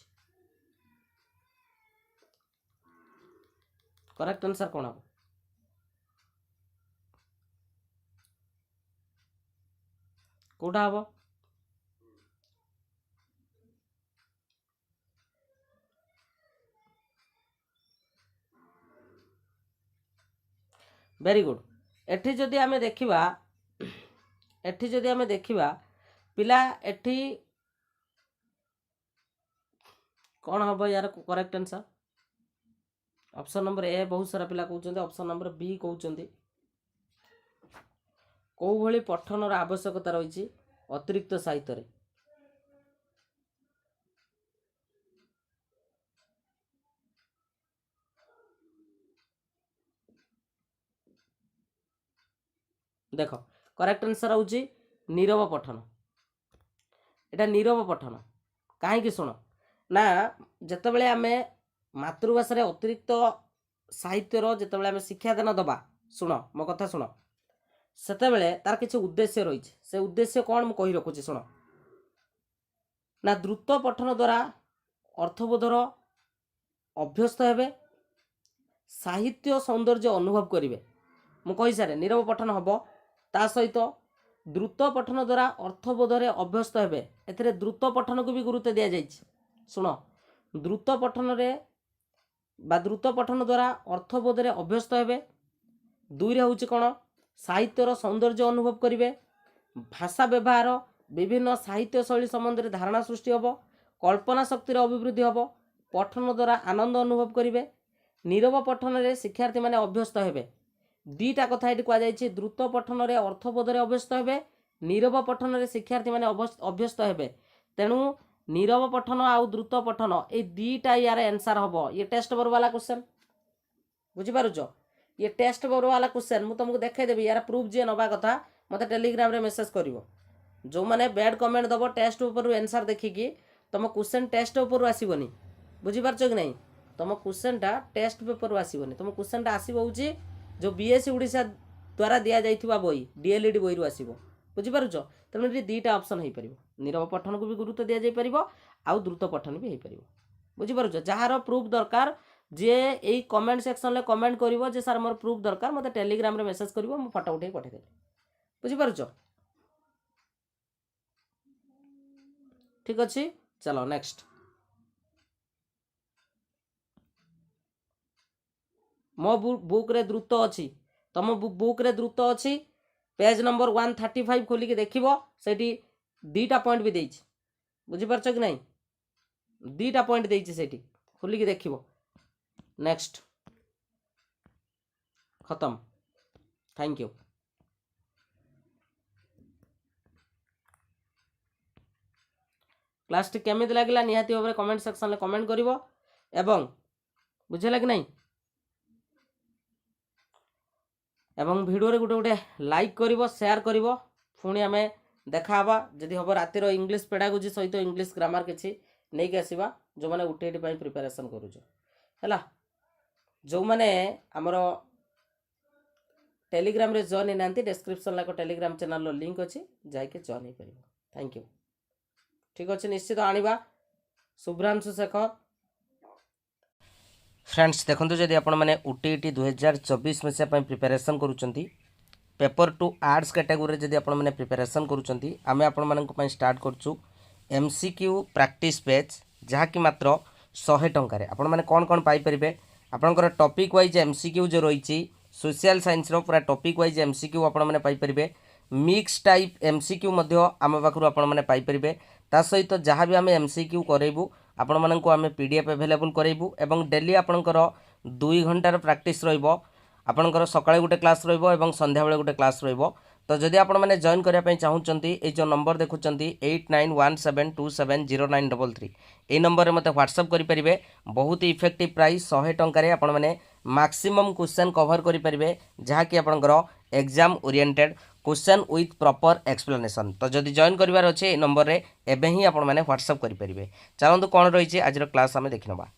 करेक्ट आंसर कौन हम कौटा हम वेरी गुड एठी जदि आमे देखिबा पिला एठी कौन हम यार करेक्ट आंसर ऑप्शन नंबर ए बहुत सारा पिला कहउछन्ते ऑप्शन नंबर बी कहउछन्ते कौ भली पठनर आवश्यकता रही अतिरिक्त साहित्य रे देख करेक्ट आंसर हूँ नीरव पठन एटा नीरव पठन कहीं शुण ना जितेबाला आम मातृभाषा रे अतिरिक्त साहित्यर जितेबाला आम शिक्षादान दबा शुण मो कथा शुण सेतेबेले तार किसी उद्देश्य रही से उद्देश्य कौन मु कही रखुची शुण ना द्रुत पठन द्वारा अर्थबोधर अभ्यस्त हेबे साहित्य सौंदर्य अनुभव करेंगे मु कही सारे नीरव पठन हम ता सहित द्रुत पठन द्वारा अर्थबोधरे अभ्यस्त हेबे एथिरे द्रुत पठन को भी गुरुत्व दिया जाइछि शुण द्रुत पठन रे बा द्रुत पठन द्वारा अर्थबोधरे अभ्यस्त हेबे दुई रे होछि कोन साहित्यर सौंदर्य अनुभव करेंगे भाषा व्यवहार विभिन्न साहित्य शैली संबंध में धारणा सृष्टि होब कल्पना शक्तिर अभिवृद्धि होब पठन द्वारा आनंद अनुभव करेंगे नीरव पठन रे शिक्षार्थी माने अभ्यस्त हेबे दीटा कथा ये कहुई द्रुत पठन रे अर्थबोधरे अभ्यस्त हेबे नीरव पठन रे शिक्षार्थी माने अभ्यस्त हेबे तेणु नीरव पठन आउ द्रुत पठन ये दीटा यार आंसर हम ये टेस्ट बोर्ड वाला क्वेश्चन बुझिपारुछ ये टेस्ट बोर्ड वाला क्वेश्चन मुझे तुमको देखदेवी यार प्रूफ जी नवा कथा मत टेलीग्राम रे मेसेज कर जो मैंने बैड कमेंट दब टेस्ट पेपर आंसर देखिकी तुम क्वेश्चन टेस्ट पेपर आसबनी बुझिपारछ कि नहीं तुम क्वेश्चनटा टेस्ट पेपर आसबनी तुम क्वेश्चनटा आसो जो बीएससी ओडिशा द्वारा दि जाइथिबा बही डीएलईडी बही रु आसीबो बुझिपारुछ तेणु ये दुईटा ऑप्शन हो पार नीरव पठन को भी गुरुत्व दि जापर आउ द्रुत पठन भी हो पार बुझिपारुछ जार प्रूफ दरकार जे यही कमेंट सेक्शन में कमेंट करिवो जे सर मोर प्रूफ दरकार मते टेलीग्राम रे मेसेज करिवो मु फोटो उठे पठेदेबी बुझिपारुछ ठीक अच्छे चलो नेक्स्ट मो बुक रे द्रुत अच्छी तुम बुक रे द्रुत अच्छी पेज नंबर 135 खोलिकी देखिबो सेठी दीटा पॉइंट भी देइछि बुझिपारछ कि नहीं दीटा पॉइंट देइछि सेठी खोलिकी देखिबो नेक्स्ट खत्म थैंक यू क्लास टी केमिति लागला निहाती भाबरे कमेंट सेक्शन में कमेंट करिवो एवं बुझेला कि नहीं एवं वीडियो रे गोटे गोटे लाइक करिवो शेयर करिवो पुणी आम देखाबा जदि हम रातिर इंग्लिश पेडागोजी सहित इंग्लिश ग्रामर किसी नहीं कि आसवा जो मैंने UTET प्रिपेरेसन करुला जो मैंने आमर टेलीग्राम रे जॉइन ना description lakh Telegram channel link अच्छी जाके जॉइन हो पार थैंक यू ठीक अच्छे निश्चित आनिबा शुभ्रांशु शेखर फ्रेंड्स देखो जदि आपण मैंने UTET 2024 मसीहा प्रिपेरेसन करुँच पेपर टू आर्ट्स कैटेगोरी जदि आपण मैंने प्रिपेरेसन करुँच आम आपण स्टार्ट करूँ MCQ प्रैक्टिस पेज जहाँकि मात्र 100 टंकार आपण मैंने कौन कौन पाइपर आपंकर टॉपिक वाइज MCQ जो रही सोशल साइंस रो पूरा टॉपिक वाइज MCQ आपण मैंने पाइपर मिक्स टाइप MCQ आम पाखु आपण मैंने पाइपर ता सहित जहाँ भी आम MCQ करेबू आपण मानक आम PDF अवेलेबल करेबू एवं डेली आपणकर 2 घंटार प्रैक्टिस रहिबो आपणकर सकाळे गोटे क्लास रहिबो एवं संध्या बेले गोटे क्लास रहिबो तो जदि आपण माने जॉइन करिया पई चाहूचंती ए जो नंबर देखुचंती 8917270933 ए नंबर रे मते व्हाट्सएप करि परिबे बहुत इफेक्टिव प्राइस 100 टंका रे आपण माने मैक्सिमम क्वेश्चन कवर करि परिबे जहा कि आपणकर exam oriented question with proper explanation. तो जदि जॉइन करिवार अच्छे ए नंबर रे एबे ही आपण माने व्हाट्सएप करि परिबे। चलंतु कोन रहिছে आज क्लास आमे देखि नबा।